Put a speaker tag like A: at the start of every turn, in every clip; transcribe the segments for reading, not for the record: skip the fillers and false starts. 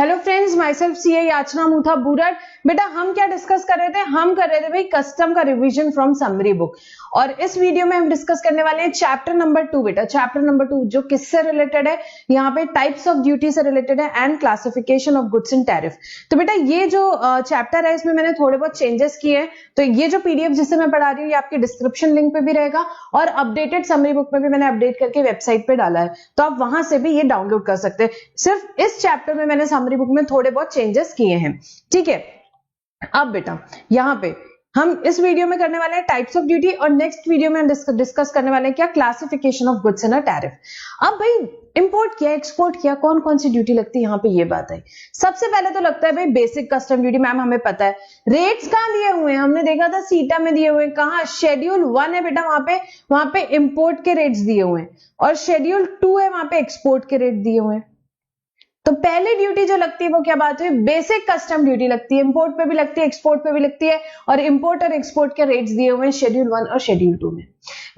A: Hello friends, my self CA याचना मुथा बुरट। बेटा हम क्या डिस्कस कर रहे थे? हम कर रहे थे भाई कस्टम का रिवीजन फ्रॉम समरी बुक। और इस वीडियो में हम डिस्कस करने वाले हैं चैप्टर नंबर 2। बेटा चैप्टर नंबर 2 जो किससे रिलेटेड है? यहाँ पे टाइप्स ऑफ ड्यूटी से रिलेटेड है and classification of goods in tariff. तो बेटा ये जो चैप्टर है इसमें मैंने थोड़े बहुत चेंजेस किए हैं। तो ये जो पीडीएफ जिसे मैं पढ़ा रही हूँ ये आपके डिस्क्रिप्शन लिंक पे भी रहेगा और अपडेटेड समरी बुक में भी मैंने अपडेट करके वेबसाइट पे डाला है, तो आप वहां से भी ये डाउनलोड कर सकते हैं। सिर्फ इस चैप्टर में मैंने समरी बुक में थोड़े बहुत चेंजेस किए हैं, ठीक है। अब बेटा यहाँ पे हम इस वीडियो में करने वाले हैं टाइप्स ऑफ ड्यूटी और नेक्स्ट वीडियो में हम डिस्कस करने वाले हैं क्या? Classification of goods in a tariff. अब भाई इंपोर्ट किया, एक्सपोर्ट किया, कौन कौन सी ड्यूटी लगती है यहाँ पे ये बात है। सबसे पहले तो लगता है भाई बेसिक कस्टम ड्यूटी। मैम हमें पता है रेट्स कहाँ दिए हुए हैं, हमने देखा था सीटा में दिए हुए हैं। कहाँ? शेड्यूल 1 है बेटा, वहां पे इंपोर्ट के रेट्स दिए हुए हैं और शेड्यूल 2 है वहां पे एक्सपोर्ट के रेट दिए हुए हैं। तो पहली ड्यूटी जो लगती है वो क्या बात है? बेसिक कस्टम ड्यूटी लगती है। इंपोर्ट पे भी लगती है, एक्सपोर्ट पे भी लगती है और इंपोर्ट और एक्सपोर्ट के रेट्स दिए हुए हैं शेड्यूल 1 और शेड्यूल 2 में।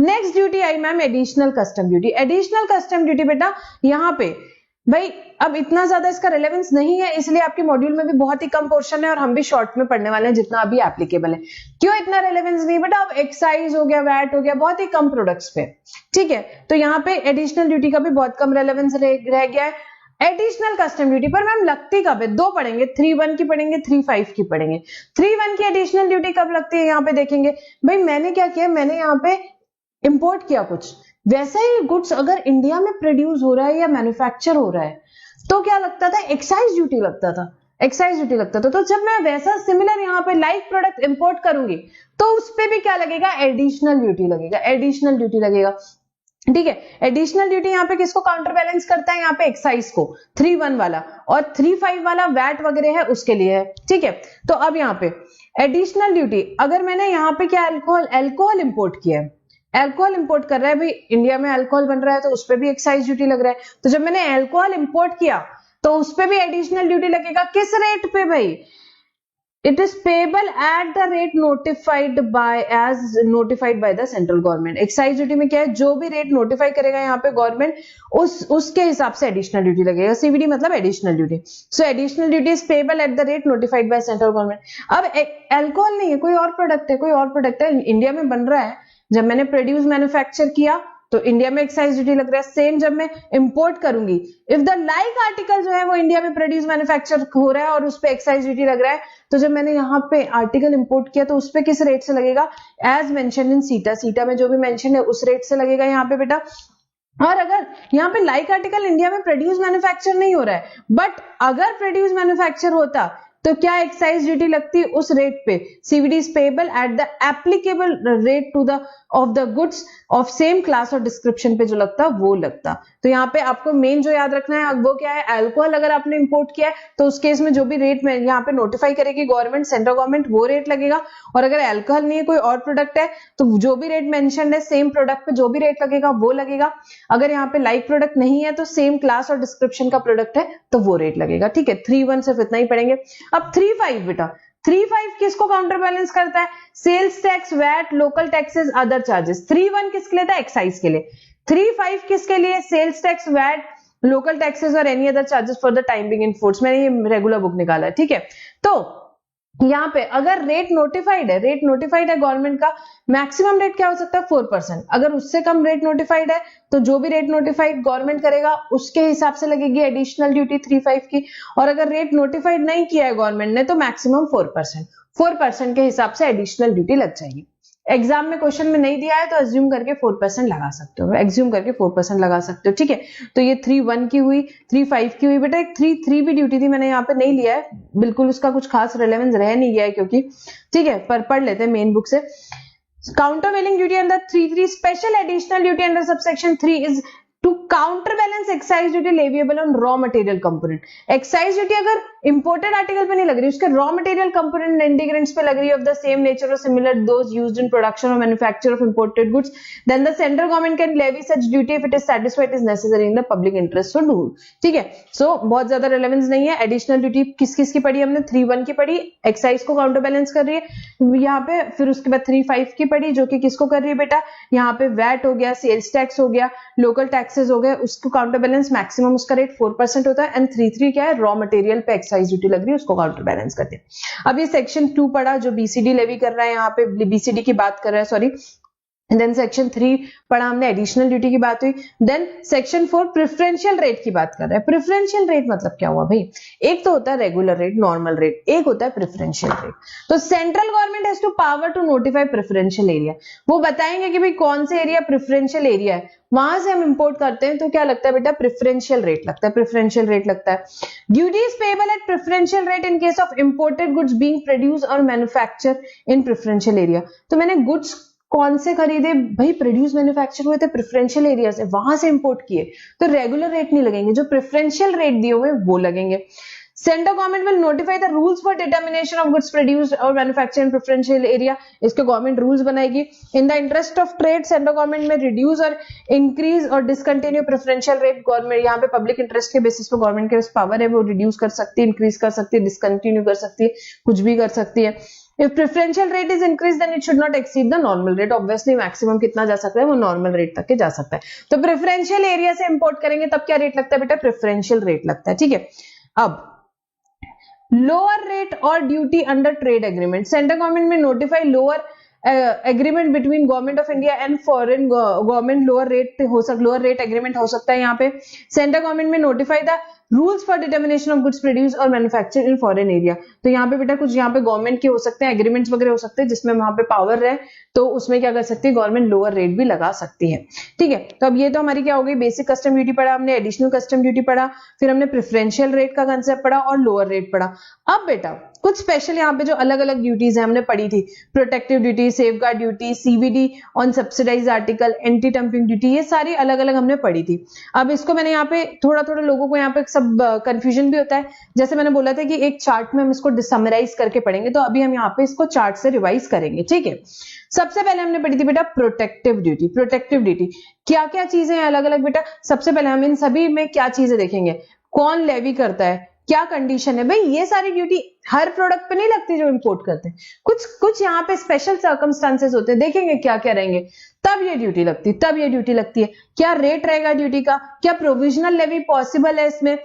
A: Next duty I mean additional custom duty. Additional custom duty बेटा यहाँ पे भाई अब इतना ज्यादा इसका रिलेवेंस नहीं है, इसलिए आपके मॉड्यूल में भी बहुत ही कम पोर्शन है और हम भी शॉर्ट में पढ़ने वाले हैं जितना अभी एप्लीकेबल है। क्यों इतना रिलेवेंस नहीं बेटा? अब एक्साइज हो गया, वैट हो गया, बहुत ही कम प्रोडक्ट्स पे, ठीक है। तो यहाँ पे एडिशनल ड्यूटी का भी बहुत कम रिलेवेंस रह गया है। एडिशनल कस्टम ड्यूटी पर मैम लगती कब है? दो पढ़ेंगे, 3(1) की पढ़ेंगे, 3(5) की पढ़ेंगे। 3(1) की एडिशनल ड्यूटी कब लगती है यहाँ पे देखेंगे। भाई मैंने क्या किया, मैंने यहाँ पे इंपोर्ट किया कुछ, वैसा ही गुड्स अगर इंडिया में प्रोड्यूस हो रहा है या मैन्युफैक्चर हो रहा है तो क्या लगता था? एक्साइज ड्यूटी लगता था। एक्साइज ड्यूटी लगता था। तो जब मैं वैसा सिमिलर यहाँ पे लाइक प्रोडक्ट इंपोर्ट करूंगी तो उस पे भी क्या लगेगा? एडिशनल ड्यूटी लगेगा। एडिशनल ड्यूटी लगेगा, ठीक है। एडिशनल ड्यूटी यहाँ पे किसको काउंटर बैलेंस करता है? यहाँ पे एक्साइज को, 3(1) वाला, और 3(5) वाला वैट वगैरह है उसके लिए है, ठीक है। तो अब यहाँ पे एडिशनल ड्यूटी अगर मैंने यहाँ पे क्या अल्कोहल इंपोर्ट किया है, अल्कोहल इंपोर्ट कर रहा है भाई, इंडिया में अल्कोहल बन रहा है तो उस पर भी एक्साइज ड्यूटी लग रहा है। तो जब मैंने अल्कोहल इंपोर्ट किया तो उस पर भी एडिशनल ड्यूटी लगेगा। किस रेट पे भाई? It is payable at the rate notified by the central government. Excise duty में क्या है? जो भी रेट नोटिफाई करेगा यहाँ पे गवर्नमेंट उसके हिसाब से एडिशनल ड्यूटी लगेगा। सीवीडी मतलब additional duty. So additional duty is payable at the rate notified by central government. अब अल्कोहल नहीं है, कोई और प्रोडक्ट है, कोई और प्रोडक्ट है इंडिया में बन रहा है। जब मैंने प्रोड्यूस मैन्युफैक्चर किया तो इंडिया में एक्साइज ड्यूटी लग रहा है। सेम जब मैं इंपोर्ट करूंगी, इफ द लाइक आर्टिकल जो है वो इंडिया में प्रोड्यूस मैन्युफैक्चर हो रहा है और उस पर एक्साइज ड्यूटी लग रहा है, तो जब मैंने यहाँ पे आर्टिकल इंपोर्ट किया तो उस पे किस रेट से लगेगा? एज मेंशन इन सीटा। सीटा में जो भी मेंशन है उस रेट से लगेगा यहाँ पे बेटा। और अगर यहाँ पे लाइक आर्टिकल इंडिया में प्रोड्यूस मैन्युफैक्चर नहीं हो रहा है, बट अगर प्रोड्यूस मैन्युफैक्चर होता तो क्या एक्साइज ड्यूटी लगती? उस रेट पे। CVD is payable at the applicable rate to the of the goods of same class और डिस्क्रिप्शन पे जो लगता वो लगता। तो यहाँ पे आपको मेन जो याद रखना है वो क्या है? अल्कोहल अगर आपने इंपोर्ट किया है तो उस केस में जो भी रेट में यहाँ पे नोटिफाई करेगी गवर्नमेंट, सेंट्रल गवर्नमेंट, वो रेट लगेगा। और अगर अल्कोहल नहीं है, कोई और प्रोडक्ट है, तो जो भी रेट मेंशन है सेम प्रोडक्ट पे जो भी रेट लगेगा वो लगेगा। अगर यहाँ पे लाइक प्रोडक्ट नहीं है तो सेम क्लास और डिस्क्रिप्शन का प्रोडक्ट है तो वो रेट लगेगा, ठीक है। 3(1) सिर्फ इतना ही पढ़ेंगे। अब 3(5) बेटा, 3(5) किसको काउंटर बैलेंस करता है? Sales tax, VAT, local taxes, other charges. 3(1) किसके लिए था? एक्साइज के लिए। 3(5) किसके लिए? Sales tax, VAT, local taxes और any other charges for the time being in force. मैंने ये रेगुलर बुक निकाला है, ठीक है। तो यहाँ पे अगर रेट नोटिफाइड है गवर्नमेंट का, मैक्सिमम रेट क्या हो सकता है? 4%। अगर उससे कम रेट नोटिफाइड है तो जो भी रेट नोटिफाइड गवर्नमेंट करेगा उसके हिसाब से लगेगी एडिशनल ड्यूटी 3(5) की। और अगर रेट नोटिफाइड नहीं किया है गवर्नमेंट ने तो मैक्सिमम 4% के हिसाब से एडिशनल ड्यूटी लग जाएगी। एग्जाम में क्वेश्चन में नहीं दिया है तो एज्यूम करके 4% लगा सकते हो, एज्यूम करके 4% लगा सकते हो, ठीक है। तो ये 3(1) की हुई, 3(5) की हुई। बेटा एक 3(3) भी ड्यूटी थी, मैंने यहाँ पे नहीं लिया है, बिल्कुल उसका कुछ खास रिलेवेंस रह नहीं गया है क्योंकि, ठीक है, पर पढ़ लेते हैं मेन बुक से। Countervailing duty under 3(3) special additional duty under subsection 3 is to counter balance excise duty leviable on raw material component. Excise duty अगर इंपोर्टेड आर्टिकल पे नहीं लग रही, उसके रॉ मटेरियल कंपोनेंट इंटीग्रेंट्स पे लग रही है ऑफ द सेम नेचर और similar those used in production और manufacture of imported goods, then the central government can levy such duty if it is satisfied is necessary in the public interest to do, ठीक है। सो बहुत ज्यादा relevance नहीं है। Additional duty किस किस की पढ़ी हमने? 3(1) की पढ़ी, एक्साइज को काउंटर बैलेंस कर रही है यहाँ पे। फिर उसके बाद 3(5) की पढ़ी जो कि किसको कर रही है बेटा? यहाँ पे वैट हो गया, सेल्स टैक्स हो गया, लोकल टैक्स टैक्सेस हो गए, उसको काउंटर बैलेंस मैक्सिमम उसका रेट 4% होता है, एंड 3 क्या है, रॉ मटेरियल पे एक्साइज ड्यूटी लग रही है, उसको काउंटर बैलेंस करते हैं। अब ये सेक्शन 2 पढ़ा जो बीसीडी लेवी कर रहा है, यहाँ पे बीसीडी की बात कर रहा है, सॉरी। देन सेक्शन 3 पढ़ा हमने, एडिशनल ड्यूटी की बात हुई। देन सेक्शन 4 प्रेफरेंशियल रेट की बात कर रहा है। प्रेफरेंशियल रेट मतलब क्या हुआ भाई, एक तो होता है रेगुलर रेट, नॉर्मल रेट, एक होता है प्रेफरेंशियल रेट। तो central government has to power to notify preferential area, वो बताएंगे कि भाई कौन से एरिया प्रेफरेंशियल एरिया है, वहां से हम इंपोर्ट करते हैं तो क्या लगता है बेटा, प्रेफरेंशियल रेट लगता है, प्रेफरेंशियल रेट लगता है। Duties payable eight preferential rate in case of imported goods being produce और मैन्युफैक्चर इन प्रेफरेंशियल एरिया। तो मैंने गुड्स कौन से खरीदे भाई, प्रोड्यूस मैन्युफैक्चर हुए थे प्रेफरेंशियल एरिया से, वहां से इंपोर्ट किए, तो रेगुलर रेट नहीं लगेंगे, जो प्रेफरेंशियल रेट दिए हुए वो लगेंगे। Central government will notify the rules for determination of goods produced और मैन्युफैक्चर्ड इन प्रेफरेंशियल एरिया, इसके गवर्नमेंट रूल्स बनाएगी। In the interest of trade central government में रिड्यूस और इंक्रीज और डिसकंटिन्यू प्रेफरेंशियल रेट, गवर्नमेंट यहाँ पे पब्लिक इंटरेस्ट के basis पे गवर्नमेंट के पास पावर है, वो रिड्यूस कर सकती है, इंक्रीज कर सकती है, डिसकंटिन्यू कर सकती है, कुछ भी कर सकती है। If preferential rate is increased, then it should not exceed the normal rate. Obviously, maximum कितना जा सकता है, वो normal rate तक के जा सकता है। तो preferential area से import करेंगे तब क्या rate लगता है बेटा, preferential rate लगता है, ठीक है। अब lower rate और duty under trade agreement, central government में notify lower agreement between government of India and foreign government, lower rate agreement हो सकता है यहाँ पे। central government में notify the rules for determination of goods produce और manufactured in foreign area, तो यहाँ पे बेटा कुछ यहाँ पे गवर्नमेंट के हो सकते हैं, एग्रीमेंट्स वगैरह हो सकते हैं जिसमें वहां पे पावर रहे, तो उसमें क्या कर सकती है गवर्नमेंट, लोअर रेट भी लगा सकती है, ठीक है। तो अब ये तो हमारी क्या हो गई, बेसिक कस्टम ड्यूटी पढ़ा हमने, एडिशनल कस्टम ड्यूटी पढ़ा, फिर हमने प्रेफरेंशियल रेट का कंसेप्ट पढ़ा और लोअर रेट पढ़ा। अब बेटा कुछ स्पेशल यहाँ पे जो अलग अलग ड्यूटीज है हमने पढ़ी थी, protective duty, safeguard duty, CVD on subsidize article, anti dumping duty, ये सारी अलग अलग हमने पढ़ी थी। अब इसको मैंने यहाँ पे थोड़ा थोड़ा लोगों को यहाँ पे सब कंफ्यूजन भी होता है, जैसे मैंने बोला था कि एक चार्ट में हम इसको समराइज करके पढ़ेंगे, तो अभी हम यहाँ पे इसको चार्ट से रिवाइज करेंगे, ठीक है। सबसे पहले हमने पढ़ी थी बेटा प्रोटेक्टिव ड्यूटी। प्रोटेक्टिव ड्यूटी क्या क्या चीजें हैं अलग अलग बेटा, सबसे पहले हम इन सभी में क्या चीजें देखेंगे, कौन लेवी करता है, क्या कंडीशन है भाई, ये सारी ड्यूटी हर प्रोडक्ट पे नहीं लगती जो इंपोर्ट करते हैं, कुछ यहाँ पे स्पेशल सर्कमस्टांसेस होते हैं, देखेंगे क्या क्या रहेंगे, तब ये ड्यूटी लगती है। क्या रेट रहेगा ड्यूटी का, क्या प्रोविजनल लेवी पॉसिबल है, इसमें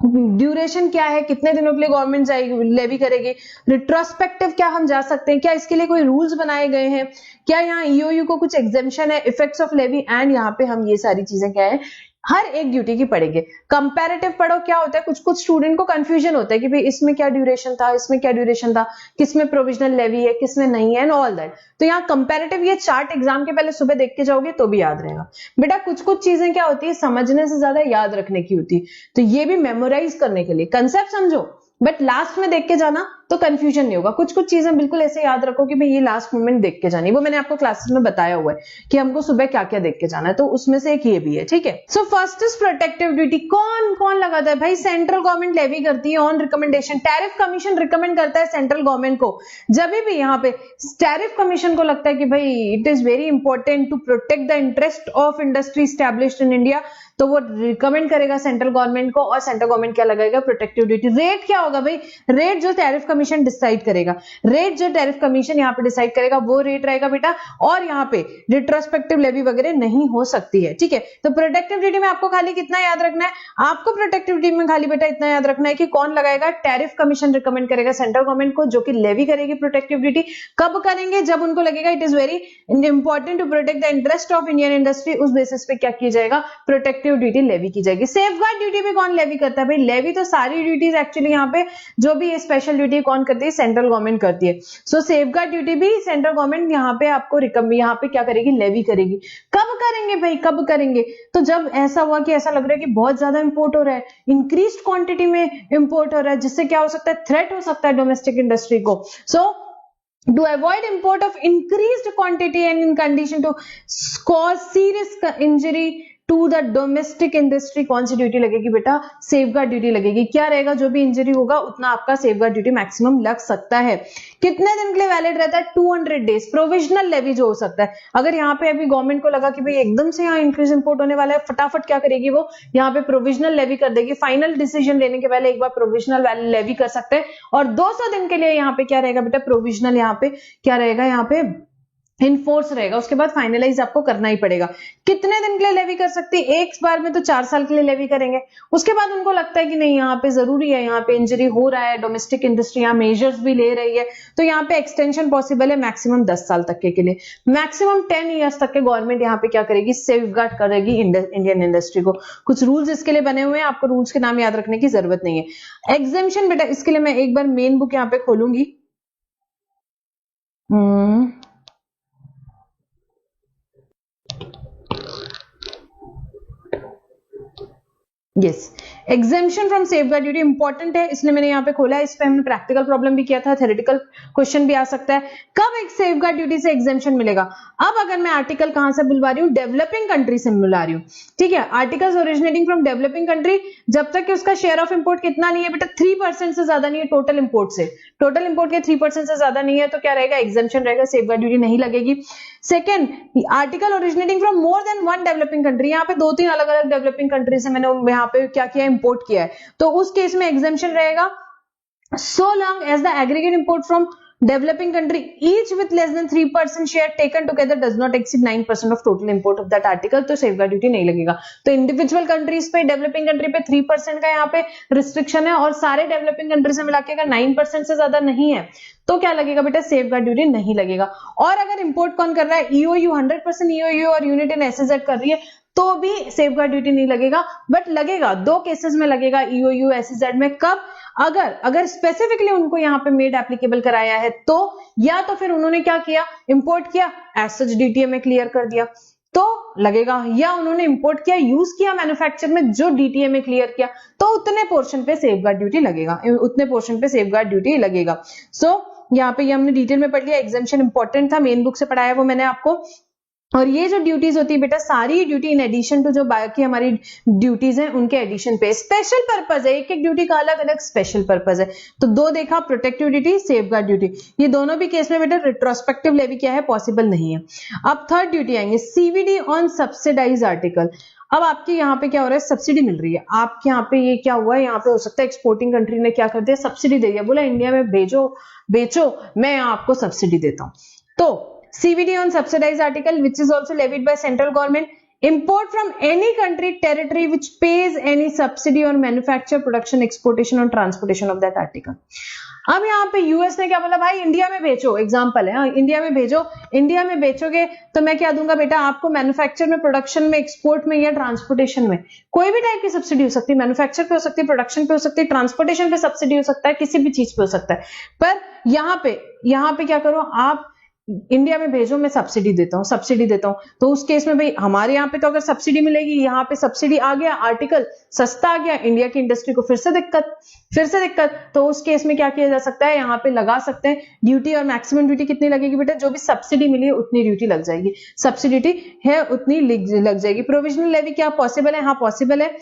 A: ड्यूरेशन क्या है, कितने दिनों के लिए गवर्नमेंट जाएगी लेवी करेगी, रिट्रोस्पेक्टिव क्या हम जा सकते हैं, क्या इसके लिए कोई रूल्स बनाए गए हैं, क्या यहाँ ईओयू को कुछ एग्जेम्पशन है, इफेक्ट्स ऑफ लेवी, एंड यहाँ पे हम ये सारी चीजें क्या है हर एक ड्यूटी की पढ़ेंगे। कंपैरेटिव पढ़ो, क्या होता है कुछ स्टूडेंट को कंफ्यूजन होता है कि भाई इसमें क्या ड्यूरेशन था, इसमें क्या ड्यूरेशन था, किसमें प्रोविजनल लेवी है, किसमें नहीं है, एंड ऑल दैट। तो यहाँ कंपैरेटिव ये चार्ट एग्जाम के पहले सुबह देख के जाओगे तो भी याद रहेगा बेटा। कुछ चीजें क्या होती है समझने से ज्यादा याद रखने की होती है, तो ये भी मेमोराइज करने के लिए कंसेप्ट समझो, बट लास्ट में देख के जाना तो कंफ्यूजन नहीं होगा। कुछ चीजें बिल्कुल ऐसे याद रखो कि भाई ये लास्ट मोमेंट देख के जानी, वो मैंने आपको क्लासेस में बताया हुआ है कि हमको सुबह क्या क्या देख के जाना है, तो उसमें से एक ये भी है, ठीक है। So first is protective duty. कौन लगाता है भाई, सेंट्रल गवर्नमेंट लेवी करती है on recommendation, tariff commission recommend करता है सेंट्रल गवर्नमेंट को। जब भी यहाँ पे टैरिफ कमीशन को लगता है कि भाई it is very important to protect the interest of industry established in India, तो वो रिकमेंड करेगा सेंट्रल गवर्नमेंट को, और सेंट्रल गवर्नमेंट क्या लगाएगा, प्रोटेक्टिव ड्यूटी। रेट क्या होगा भाई, रेट जो टैरिफ कमीशन डिसाइड करेगा, रेट जो टैरिफ कमीशन यहाँ पे डिसाइड करेगा वो रेट रहेगा बेटा, और यहाँ पे रिट्रोस्पेक्टिव लेवी वगैरह नहीं हो सकती है, ठीक है। तो प्रोटेक्टिव ड्यूटी में आपको खाली कितना याद रखना है, आपको प्रोटेक्टिव ड्यूटी में खाली बेटा इतना याद रखना है कि कौन लगाएगा, टैरिफ कमीशन रिकमेंड करेगा सेंट्रल गवर्नमेंट को, जो कि लेवी करेगी प्रोटेक्टिव ड्यूटी। कब करेंगे, जब उनको लगेगा it is very important to protect the interest of Indian industry, उस बेसिस पे क्या किया जाएगा, प्रोटेक्टिव ड्यूटी लेवी की जाएगी। सेफगार्ड ड्यूटी भी कौन लेवी करता है भाई, लेवी तो सारी ड्यूटीज एक्चुअली यहाँ पे जो भी ये स्पेशल ड्यूटी कौन करती है, सेंट्रल गवर्नमेंट करती है। सो सेफगार्ड ड्यूटी भी सेंट्रल गवर्नमेंट यहाँ पे आपको यहाँ पे क्या करेगी, लेवी करेगी। कब करेंगे भाई, कब करेंगे, तो जब ऐसा हुआ कि ऐसा लग रहा है कि बहुत ज्यादा इंपोर्ट हो रहा है, इंक्रीज्ड क्वांटिटी में इंपोर्ट हो रहा है, जिससे क्या हो सकता है, थ्रेट हो सकता है डोमेस्टिक इंडस्ट्री को। सो to avoid import of increased quantity and in condition to cause serious injury to the domestic industry, कौन सी ड्यूटी लगेगी बेटा, सेफगार्ड ड्यूटी लगेगी। क्या रहेगा, जो भी इंजरी होगा उतना आपका सेफगार्ड ड्यूटी मैक्सिमम लग सकता है। कितने दिन के लिए वैलिड रहता है, 200 डेज। प्रोविजनल लेवी जो हो सकता है, अगर यहाँ पे अभी गवर्नमेंट को लगा कि भाई एकदम से यहाँ इंक्रीज इंपोर्ट होने वाला है, फटाफट क्या करेगी, वो यहाँ पे प्रोविजनल लेवी कर देगी। फाइनल डिसीजन लेने के पहले एक बार प्रोविजनल लेवी कर सकते हैं, और 200 दिन के लिए यहाँ पे क्या रहेगा बेटा, प्रोविजनल यहाँ पे क्या रहेगा, यहाँ पे इनफोर्स रहेगा, उसके बाद फाइनलाइज आपको करना ही पड़ेगा। कितने दिन के लिए लेवी कर सकती है? एक बार में तो 4 साल के लिए लेवी करेंगे, उसके बाद उनको लगता है कि नहीं यहाँ पे जरूरी है, यहाँ पे इंजरी हो रहा है, डोमेस्टिक इंडस्ट्री यहाँ मेजर्स भी ले रही है, तो यहाँ पे एक्सटेंशन पॉसिबल है मैक्सिमम 10 साल तक के लिए, मैक्सिमम 10 ईयर्स तक के गवर्नमेंट यहाँ पे क्या करेगी, सेफ गार्ड करेगी इंडियन इंडस्ट्री को। कुछ रूल्स इसके लिए बने हुए हैं, आपको रूल्स के नाम याद रखने की जरूरत नहीं है। एग्जेम्पशन बेटा इसके लिए मैं एक बार मेन बुक यहाँ पे खोलूंगी। Yes, exemption from safeguard duty important है, इसलिए मैंने यहाँ पे खोला है। इस पे हमने प्रैक्टिकल प्रॉब्लम भी किया था, थ्योरेटिकल क्वेश्चन भी आ सकता है। कब एक सेफगार्ड ड्यूटी से एग्जेम्पशन मिलेगा? अब अगर मैं आर्टिकल कहां से बुलवा रही हूँ, डेवलपिंग कंट्री से बुला रही हूँ, ठीक है। Articles originating from developing country, जब तक कि उसका शेयर ऑफ इंपोर्ट कितना नहीं है बेटा, 3% से ज्यादा नहीं है टोटल इंपोर्ट से, टोटल इंपोर्ट के 3% से ज्यादा नहीं है, तो क्या रहेगा, एग्जेम्पशन रहेगा, सेफगार्ड ड्यूटी नहीं लगेगी। Second, article originating from more than one developing country, यहाँ पे 2-3 अलग अलग डेवलपिंग कंट्री से मैंने यहाँ पे क्या किया, इंपोर्ट किया है, तो उस केस में एग्जेम्पशन रहेगा so long as the aggregate import from developing country each with less than 3% share taken together does not exceed 9% of total import of that article, तो सेफगार्ड ड्यूटी नहीं लगेगा। तो इंडिविजुअल कंट्रीज पे, developing country पे 3% का यहाँ पे restriction है, और सारे डेवलपिंग कंट्री से मिला के अगर 9% से ज्यादा नहीं है तो क्या लगेगा बेटा, सेफगार्ड ड्यूटी नहीं लगेगा। और अगर इंपोर्ट कौन कर रहा है, ईओयू 100% ईओयू और यूनिट इन एसएजेड कर रही है, तो भी सेफगार्ड ड्यूटी नहीं लगेगा, बट लगेगा 2 केसेस में लगेगा, ईओयू एसएजेड में। कब? अगर स्पेसिफिकली उनको यहाँ पे मेड एप्लीकेबल कराया है तो, या तो फिर उन्होंने क्या किया, इंपोर्ट किया, एज सच डीटीए में क्लियर कर दिया तो लगेगा, या उन्होंने इंपोर्ट किया, यूज किया मैन्युफैक्चर में, जो डीटीए में क्लियर किया, तो उतने पोर्शन पे सेफगार्ड ड्यूटी लगेगा, उतने पोर्शन पे सेफगार्ड ड्यूटी लगेगा। सो यहाँ पे ये हमने डिटेल में पढ़ लिया, एग्जेम्पशन इंपॉर्टेंट था, मेन बुक से पढ़ाया वो मैंने आपको। और ये जो ड्यूटीज होती है बेटा, सारी ड्यूटी इन एडिशन टू जो बाकी हमारी ड्यूटीज हैं उनके एडिशन पे स्पेशल पर्पज है, एक एक ड्यूटी का अलग अलग स्पेशल पर्पज है। तो 2 देखा, प्रोटेक्टिव ड्यूटी, सेफगार्ड ड्यूटी, ये दोनों भी केस में बेटा रिट्रोस्पेक्टिव लेवी क्या है, पॉसिबल नहीं है। अब थर्ड ड्यूटी आएंगे, सीवीडी ऑन सब्सिडाइज आर्टिकल। अब आपके यहाँ पे क्या हो रहा है, सब्सिडी मिल रही है आपके यहाँ पे, ये क्या हुआ है, यहाँ पे हो सकता है एक्सपोर्टिंग कंट्री ने क्या कर दिया, सब्सिडी दे दिया, बोला इंडिया में भेजो बेचो, मैं आपको सब्सिडी देता हूं। तो CVD on subsidized article which is also levied by central government, import from any country territory which pays any subsidy on manufacture, production, exportation or transportation of that article। अब यहाँ पे यूएस ने क्या बोला, भाई इंडिया में बेचो, example है, हाँ, इंडिया में भेजो, इंडिया में बेचोगे तो मैं क्या दूंगा बेटा आपको, मैन्युफैक्चर में, प्रोडक्शन में, एक्सपोर्ट में या ट्रांसपोर्टेशन में, कोई भी टाइप की सब्सिडी हो सकती है, मैन्युफैक्चर पे हो सकती है, प्रोडक्शन पे हो सकती है, ट्रांसपोर्टेशन पे सब्सिडी हो सकता है, किसी भी चीज पे हो सकता है। पर यहाँ पे क्या करो, आप इंडिया में भेजो, मैं सब्सिडी देता हूं, तो उस केस में भाई हमारे यहाँ पे तो अगर सब्सिडी मिलेगी, यहाँ पे सब्सिडी आ गया, आर्टिकल सस्ता आ गया, इंडिया की इंडस्ट्री को फिर से दिक्कत, तो उस केस में क्या किया जा सकता है, यहाँ पे लगा सकते हैं ड्यूटी, और मैक्सिमम ड्यूटी कितनी लगेगी बेटा, जो भी सब्सिडी मिली है उतनी ड्यूटी लग जाएगी, सब्सिडी है उतनी लग जाएगी। प्रोविजनल लेवी क्या पॉसिबल है, हाँ पॉसिबल है।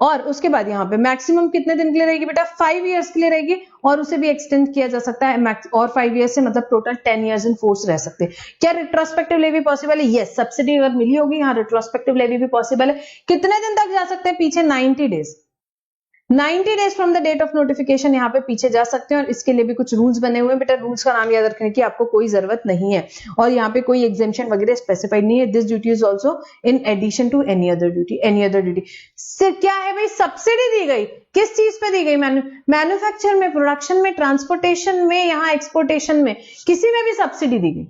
A: और उसके बाद यहाँ पे मैक्सिमम कितने दिन के लिए रहेगी बेटा, 5 इयर्स के लिए रहेगी, और उसे भी एक्सटेंड किया जा सकता है, और 5 इयर्स से मतलब टोटल 10 इयर्स इन फोर्स रह सकते हैं। क्या रिट्रोस्पेक्टिव लेवी पॉसिबल है? यस, सब्सिडी अगर मिली होगी, यहाँ रिट्रोस्पेक्टिव लेवी भी पॉसिबल है। कितने दिन तक जा सकते हैं पीछे, 90 days, 90 days from the date of notification यहाँ पे पीछे जा सकते हैं, और इसके लिए भी कुछ रूल्स बने हुए हैं बेटा, रूल्स का नाम याद रखने की आपको कोई जरूरत नहीं है, और यहाँ पे कोई एग्जेम्पशन वगैरह स्पेसिफाइड नहीं है। This duty is also in addition to any other duty. क्या है भाई, सब्सिडी दी गई, किस चीज पे दी गई, मैन्युफैक्चर में, प्रोडक्शन में, ट्रांसपोर्टेशन में, यहाँ एक्सपोर्टेशन में, किसी में भी सब्सिडी दी गई,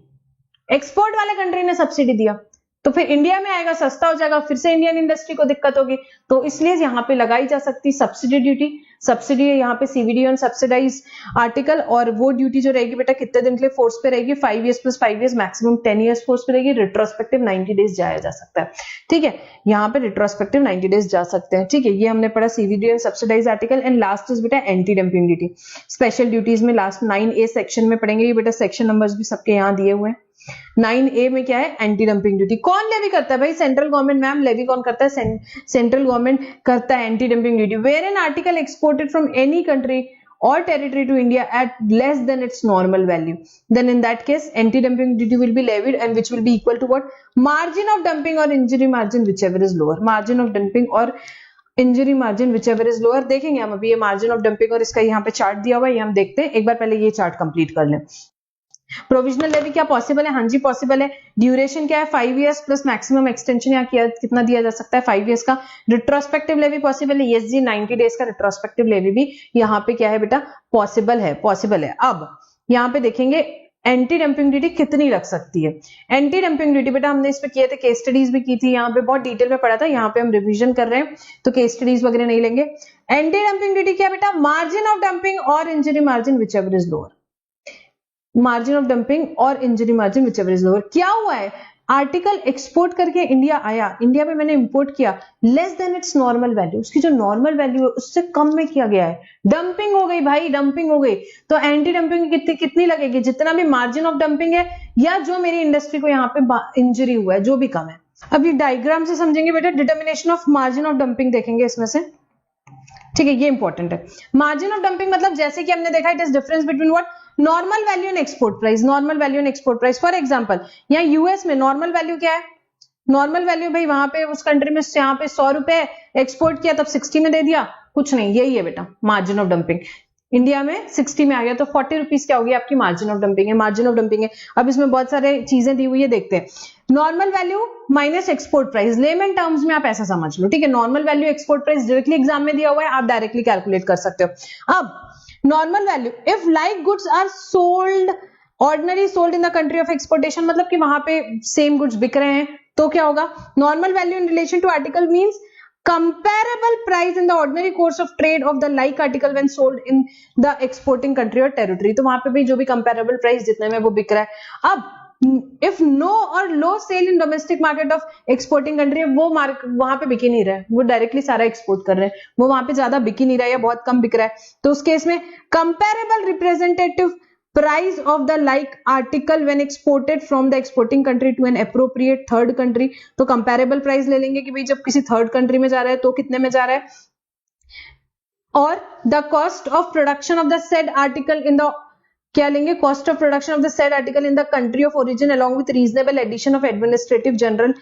A: एक्सपोर्ट वाले कंट्री ने सब्सिडी दिया तो फिर इंडिया में आएगा, सस्ता हो जाएगा, फिर से इंडियन इंडस्ट्री को दिक्कत होगी, तो इसलिए यहाँ पे लगाई जा सकती सब्सिडी ड्यूटी। सब्सिडी है यहाँ पे सीवीडी ऑन सब्सिडाइज आर्टिकल, और वो ड्यूटी जो रहेगी बेटा कितने दिन के लिए फोर्स पे रहेगी, 5 years plus 5 years, maximum 10 years force पे रहेगी, रिट्रोस्पेक्टिव 90 डेज जाया जा सकता है, ठीक है, यहाँ पे रिट्रोस्पेक्टिव 90 डेज जा सकते हैं, ठीक है। ये हमने पढ़ा CVD on subsidize article. And last is बेटा anti dumping duty, special duties में लास्ट 9A सेक्शन में पढ़ेंगे, ये बेटा सेक्शन नंबर्स भी सबके यहाँ दिए हुए हैं। 9A में क्या है, एंटी डंपिंग ड्यूटी। कौन लेवी करता है भाई, सेंट्रल गवर्नमेंट। मैम लेवी कौन करता है, सेंट्रल गवर्नमेंट करता है anti dumping duty. Where an article exported from any country or territory to India at less than its normal value, then in that case anti-dumping duty will be levied, and which will be equal to what, margin of dumping or injury margin whichever is lower, margin of dumping or injury margin whichever is lower। देखेंगे हम अभी ये margin of dumping और इसका यहाँ पे chart दिया हुआ है, ये हम देखते हैं, एक बार पहले ये चार्ट कंप्लीट कर लें। प्रोविजनल लेवी क्या पॉसिबल है? हाँ जी पॉसिबल है। ड्यूरेशन क्या है? 5 इयर्स प्लस मैक्सिमम एक्सटेंशन यहाँ कितना दिया जा सकता है? 5 इयर्स का। रिट्रोस्पेक्टिव लेवी पॉसिबल है? यस जी, 90 डेज का रिट्रोस्पेक्टिव लेवी भी यहाँ पे क्या है बेटा? पॉसिबल है, पॉसिबल है। अब यहाँ पे देखेंगे एंटी डंपिंग ड्यूटी कितनी लग सकती है। एंटी डंपिंग ड्यूटी बेटा हमने इस पे किए थे, केस स्टडीज भी की थी, यहाँ पे बहुत डिटेल में पढ़ा था, यहाँ पे हम रिवीजन कर रहे हैं तो केस स्टडीज वगैरह नहीं लेंगे। एंटी डंपिंग ड्यूटी क्या बेटा? मार्जिन ऑफ डंपिंग और injury margin whichever is lower. Margin of dumping और injury margin whichever is lower. क्या हुआ है? आर्टिकल एक्सपोर्ट करके इंडिया आया, इंडिया में मैंने इंपोर्ट किया, less than its normal value, उसकी जो नॉर्मल वैल्यू है उससे कम में किया गया है, डंपिंग हो गई भाई, डंपिंग हो गई। तो एंटी डंपिंग कितनी लगेगी? जितना भी मार्जिन ऑफ डंपिंग है या जो मेरी इंडस्ट्री को यहाँ पे इंजरी हुआ है, जो भी कम है। अब ये डायग्राम से समझेंगे बेटा, determination of margin of dumping देखेंगे इसमें से, ठीक है, ये इंपॉर्टेंट है। मार्जिन ऑफ डंपिंग मतलब जैसे कि हमने देखा, it is difference between what? Normal value and export price. Normal value and export price. For example यहाँ यूएस में नॉर्मल वैल्यू क्या है? नॉर्मल वैल्यू भाई वहां पे उस कंट्री में यहाँ पे 100 रुपए एक्सपोर्ट किया तब 60 में दे दिया, कुछ नहीं, यही है बेटा मार्जिन ऑफ डंपिंग। इंडिया में 60 में आ गया तो 40 रुपीज क्या होगी आपकी? मार्जिन ऑफ डंपिंग है, मार्जिन ऑफ डंपिंग है। अब इसमें बहुत सारे चीजें दी हुई है, देखते हैं। Normal value minus export price, lemon terms में आप ऐसा समझ लो, ठीक है। Normal value export price directly exam में दिया हुआ है, आप डायरेक्टली कैलकुलेट कर सकते हो। अब normal value, if like goods are sold ordinary sold in the country of exportation, मतलब कि वहां पे सेम गुड्स बिक रहे हैं तो क्या होगा? Normal value in relation to article means comparable price in the ordinary course of trade of the like article when sold in the exporting country or territory। तो वहां पे भी जो भी comparable price जितने में वो बिक रहा है। अब if no or low sale in domestic market of exporting country, वो वहां पे बिक ही नहीं रहा है, वो डायरेक्टली सारा एक्सपोर्ट कर रहे हैं, वो वहां पे ज्यादा बिक ही नहीं रहा है या बहुत कम बिक रहा है, तो उस केस में comparable representative price of the like article when exported from the exporting country to an appropriate third country। तो comparable price ले लेंगे कि भाई जब किसी थर्ड कंट्री में जा रहा है तो कितने में जा रहा है, और the cost of production of the said article in the, क्या लेंगे? Cost of production of the said article in the country of origin along with reasonable addition of administrative general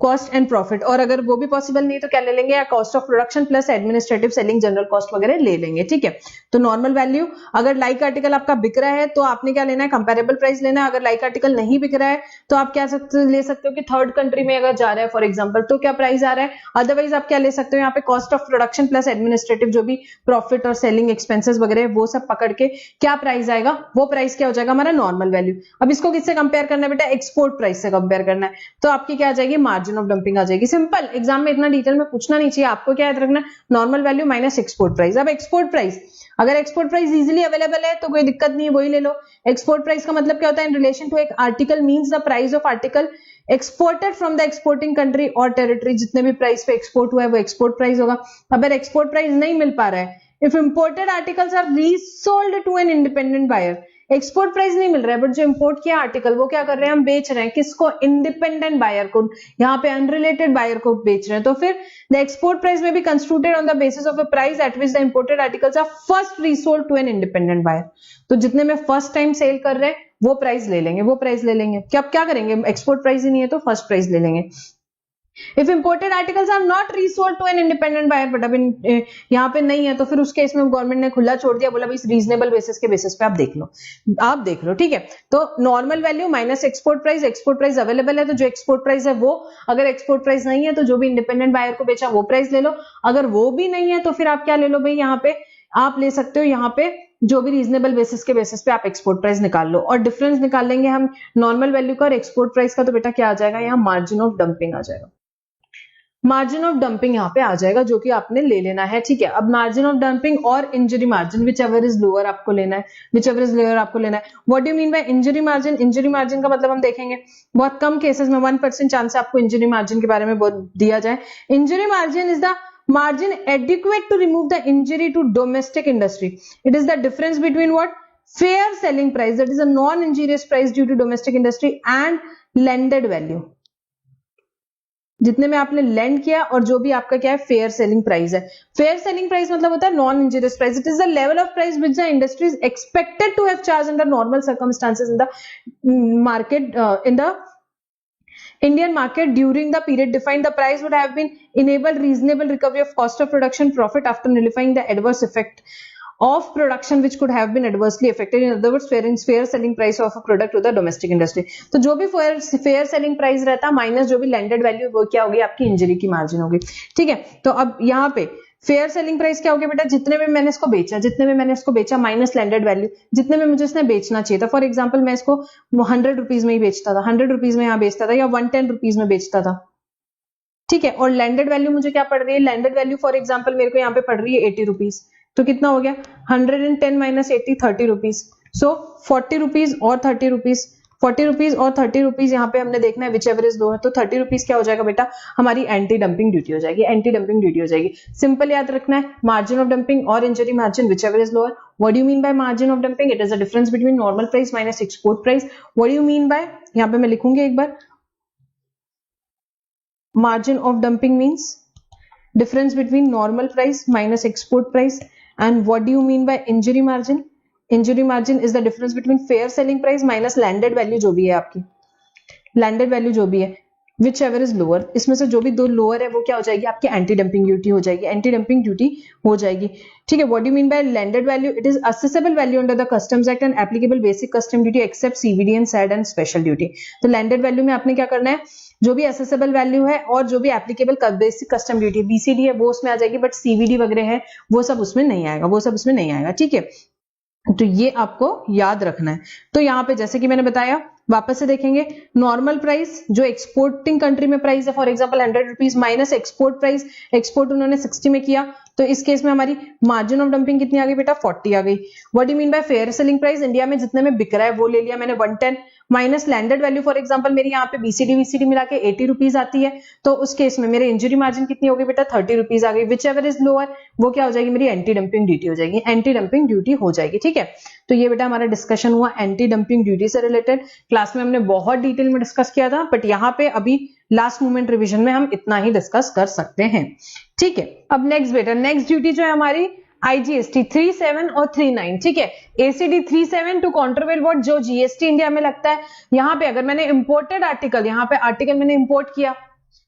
A: cost and profit. और अगर वो भी possible नहीं तो क्या ले लेंगे? या cost of production plus administrative selling general cost वगैरह ले लेंगे, ठीक है। तो नॉर्मल वैल्यू, अगर लाइक आर्टिकल आपका बिक रहा है तो आपने क्या लेना है? कंपेरेबल प्राइस लेना है। अगर लाइक आर्टिकल नहीं बिक रहा है तो आप क्या ले सकते हो कि थर्ड कंट्री में अगर जा रहा है फॉर एग्जाम्पल तो क्या प्राइस आ रहा है। अदरवाइज आप क्या ले सकते हो? यहाँ पे cost of production plus administrative जो भी प्रॉफिट और सेलिंग एक्सपेंसेस वगैरह वो सब पकड़ के क्या प्राइस आएगा? वो प्राइस क्या हो जाएगा? हमारा नॉर्मल वैल्यू। अब इसको किससे कंपेयर करना है बेटा? एक्सपोर्ट प्राइस से कंपेयर करना है, तो आपकी क्या आ जाएगी? मार्जिन ऑफ डंपिंग आ जाएगी। सिंपल, एग्जाम में इतना डिटेल में पूछना नहीं चाहिए, आपको क्या याद रखना? Normal value minus export price. अब एक्सपोर्ट प्राइस, अगर एक्सपोर्ट प्राइस इजीली अवेलेबल है तो कोई दिक्कत नहीं है, वही ले लो। एक्सपोर्ट प्राइस का मतलब क्या होता है? इन रिलेशन टू एक article means the price of article exported from the exporting country और टेरिटरी, जितने भी प्राइस पे एक्सपोर्ट हुआ है वो एक्सपोर्ट प्राइस होगा। अगर एक्सपोर्ट प्राइस नहीं मिल पा रहा है, if imported articles are resold to an independent buyer, export price नहीं मिल रहा है बट जो इंपोर्ट किया आर्टिकल वो क्या कर रहे हैं? हम बेच रहे हैं किसको? इंडिपेंडेंट बायर को, यहाँ पे अनरिलेटेड बायर को बेच रहे हैं। तो फिर द एक्सपोर्ट प्राइस में be constituted on the basis of a price at which the imported articles are first resold to an independent buyer. तो जितने में फर्स्ट टाइम सेल कर रहे हैं वो प्राइस ले लेंगे, वो प्राइस ले लेंगे। क्या क्या करेंगे? एक्सपोर्ट प्राइस ही नहीं है तो फर्स्ट प्राइस ले लेंगे। If imported articles are not resold to an independent buyer, but अब यहाँ पे नहीं है तो फिर उस केस में गवर्नमेंट ने खुला छोड़ दिया, बोला भाई रीजनेबल बेसिस के बेसिस पे आप देख लो, ठीक है। तो normal value minus export price, export price available है तो जो एक्सपोर्ट प्राइस है वो, अगर एक्सपोर्ट प्राइस नहीं है तो जो भी इंडिपेंडेंट बायर को बेचा वो प्राइस ले लो। अगर वो भी नहीं है तो फिर आप क्या ले लो भाई? यहाँ पे आप ले सकते हो यहाँ पे जो भी रीजनेबल बेसिस के बेसिस पे आप एक्सपोर्ट प्राइस निकाल लो, और डिफरेंस निकाल लेंगे हम नॉर्मल वैल्यू का और एक्सपोर्ट प्राइस का। तो बेटा क्या आ जाएगा? यहाँ मार्जिन ऑफ डंपिंग आ जाएगा, मार्जिन ऑफ डंपिंग यहाँ पे आ जाएगा जो कि आपने ले लेना है, ठीक है। अब मार्जिन ऑफ डंपिंग और injury margin whichever is lower आपको लेना है, विच एवर इज लोअर आपको लेना है। What do you mean bye injury margin? Injury margin का मतलब हम देखेंगे बहुत कम केसेस में 1% चांस है आपको इंजरी मार्जिन के बारे में दिया जाए। Injury margin is the margin adequate to remove the injury to domestic industry. It is the difference between what? Fair selling price, that is a non-injurious price due to domestic industry, and landed value. जितने में आपने land किया और जो भी आपका क्या है फेयर सेलिंग प्राइस है। फेयर सेलिंग प्राइस मतलब होता है non injurious price. It is the level of price which the industry is expected to have charge under normal circumstances in the market, in the Indian market during the period defined. The price would have been enabled reasonable recovery of cost of production, profit after nullifying the adverse effect of production which could have been adversely affected, in other words fair selling price of a product to the domestic industry। तो जो भी fair selling price रहता minus जो भी landed value, वो क्या होगी आपकी इंजरी की मार्जिन होगी। ठीक है, तो अब यहाँ पे फेयर सेलिंग प्राइस क्या हो गया बेटा, जितने में मैंने इसको बेचा माइनस लैंडेड वैल्यू, जितने में मुझे इसने बेचना चाहिए था। फॉर एग्जांपल मैं इसको 100 रुपीज में ही बेचता था, 100 रुपीज में यहाँ बेचता था, या 110 रुपीज में बेचता था। ठीक है, और लैंडेड वैल्यू मुझे क्या पड़ रही है, लैंडेड वैल्यू फॉर एग्जाम्पल मेरे को यहाँ पे पड़ रही है 80 रुपीज। तो कितना हो गया 110 माइनस 80, 30 रुपीज। सो 40 रुपीज और 30 रुपीज, 40 रुपीज और 30 रुपीज यहाँ पे हमने देखना है विच एवर इज लो है। तो 30 रुपीज क्या हो जाएगा बेटा, हमारी एंटी डंपिंग ड्यूटी हो जाएगी, एंटी डंपिंग ड्यूटी हो जाएगी। सिंपल याद रखना है, मार्जिन ऑफ डंपिंग और injury margin whichever is lower. What do you mean bye margin of dumping, it is the difference between normal price minus export price. What do you mean bye, यहाँ पे मैं लिखूंगी एक बार, margin of dumping means difference between normal price minus export price. And what do you mean by injury margin, injury margin is the difference between fair selling price minus landed value, जो भी है आपकी landed value जो भी है, which ever is lower, इसमें से जो भी दो लोअर है वो क्या हो जाएगी आपकी एंटी डंपिंग ड्यूटी हो जाएगी, एंटी डंपिंग ड्यूटी हो जाएगी। ठीक है, what do you mean by landed value, it is assessable value under the customs act and applicable basic custom duty except CVD and SAD and special duty. तो landed value में आपने क्या करना है, जो भी असेसेबल वैल्यू है और जो भी applicable basic custom duty BCD है वो उसमें आ जाएगी, बट सीवीडी वगैरह है वो सब उसमें नहीं आएगा, वो सब उसमें नहीं आएगा। ठीक है, तो ये आपको याद रखना है। तो यहाँ पे जैसे कि मैंने बताया, वापस से देखेंगे, नॉर्मल प्राइस जो एक्सपोर्टिंग कंट्री में प्राइस है, for example 100 rupees minus export price, export उन्होंने 60 में किया, तो इस केस में हमारी मार्जिन ऑफ डंपिंग कितनी आ गई बेटा, 40 आ गई। What do you mean bye fair selling price, India में जितने में बिक रहा है वो ले लिया मैंने 110 minus landed value, for example मेरी यहाँ पे बीसीडी वीसीडी मिला के 80 रुपीज आती है, तो उस केस में मेरे इंजरी मार्जिन कितनी होगी बेटा, 30 रुपीज आ गई। विच एवर इज लोअर वो क्या हो जाएगी, मेरी एंटी डंपिंग ड्यूटी हो जाएगी, एंटी डंपिंग ड्यूटी हो जाएगी। ठीक है, तो ये बेटा हमारा डिस्कशन हुआ एंटी डंपिंग ड्यूटी से रिलेटेड। क्लास में हमने बहुत डिटेल में डिस्कस किया था, बट यहाँ पे अभी लास्ट मोमेंट रिविजन में हम इतना ही डिस्कस कर सकते हैं। ठीक है, अब नेक्स्ट बेटा, नेक्स्ट ड्यूटी जो है हमारी आईजीएसटी 37 और 39। ठीक है, एसीडी 37 टू काउंटरवेट व्हाट, जो जीएसटी इंडिया में लगता है। यहाँ पे अगर मैंने इंपोर्टेड आर्टिकल, यहाँ पे आर्टिकल मैंने इंपोर्ट किया,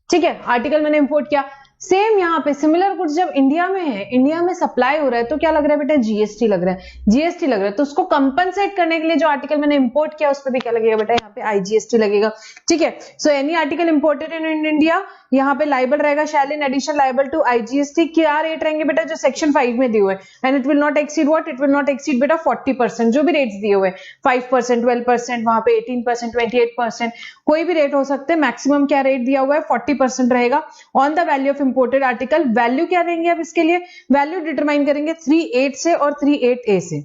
A: ठीक है, आर्टिकल मैंने इंपोर्ट किया, सेम यहाँ पे सिमिलर गुड्स जब इंडिया में है, इंडिया में सप्लाई हो रहा है, तो क्या लग रहा है बेटा, जीएसटी लग रहा है, जीएसटी लग रहा है। तो उसको कंपनसेट करने के लिए जो आर्टिकल मैंने इंपोर्ट किया उस पर भी क्या लगेगा बेटा, यहाँ पे आईजीएसटी लगेगा। ठीक है, so any article imported in India, यहाँ पे लाइबल रहेगा shall in addition liable to IGST. क्या रेट रहेंगे बेटा, जो सेक्शन 5 में दिए हुए, and it will not exceed what, it will not exceed बेटा 40%, जो भी रेट्स दिए हुए 5%, 12%, वहां पे 18%, 28%, कोई भी रेट हो सकते हैं। मैक्सिमम क्या रेट दिया हुआ है, 40% रहेगा on the value of imported article. Value क्या देंगे अब इसके लिए, वैल्यू डिटरमाइन करेंगे 38 से और 38A से,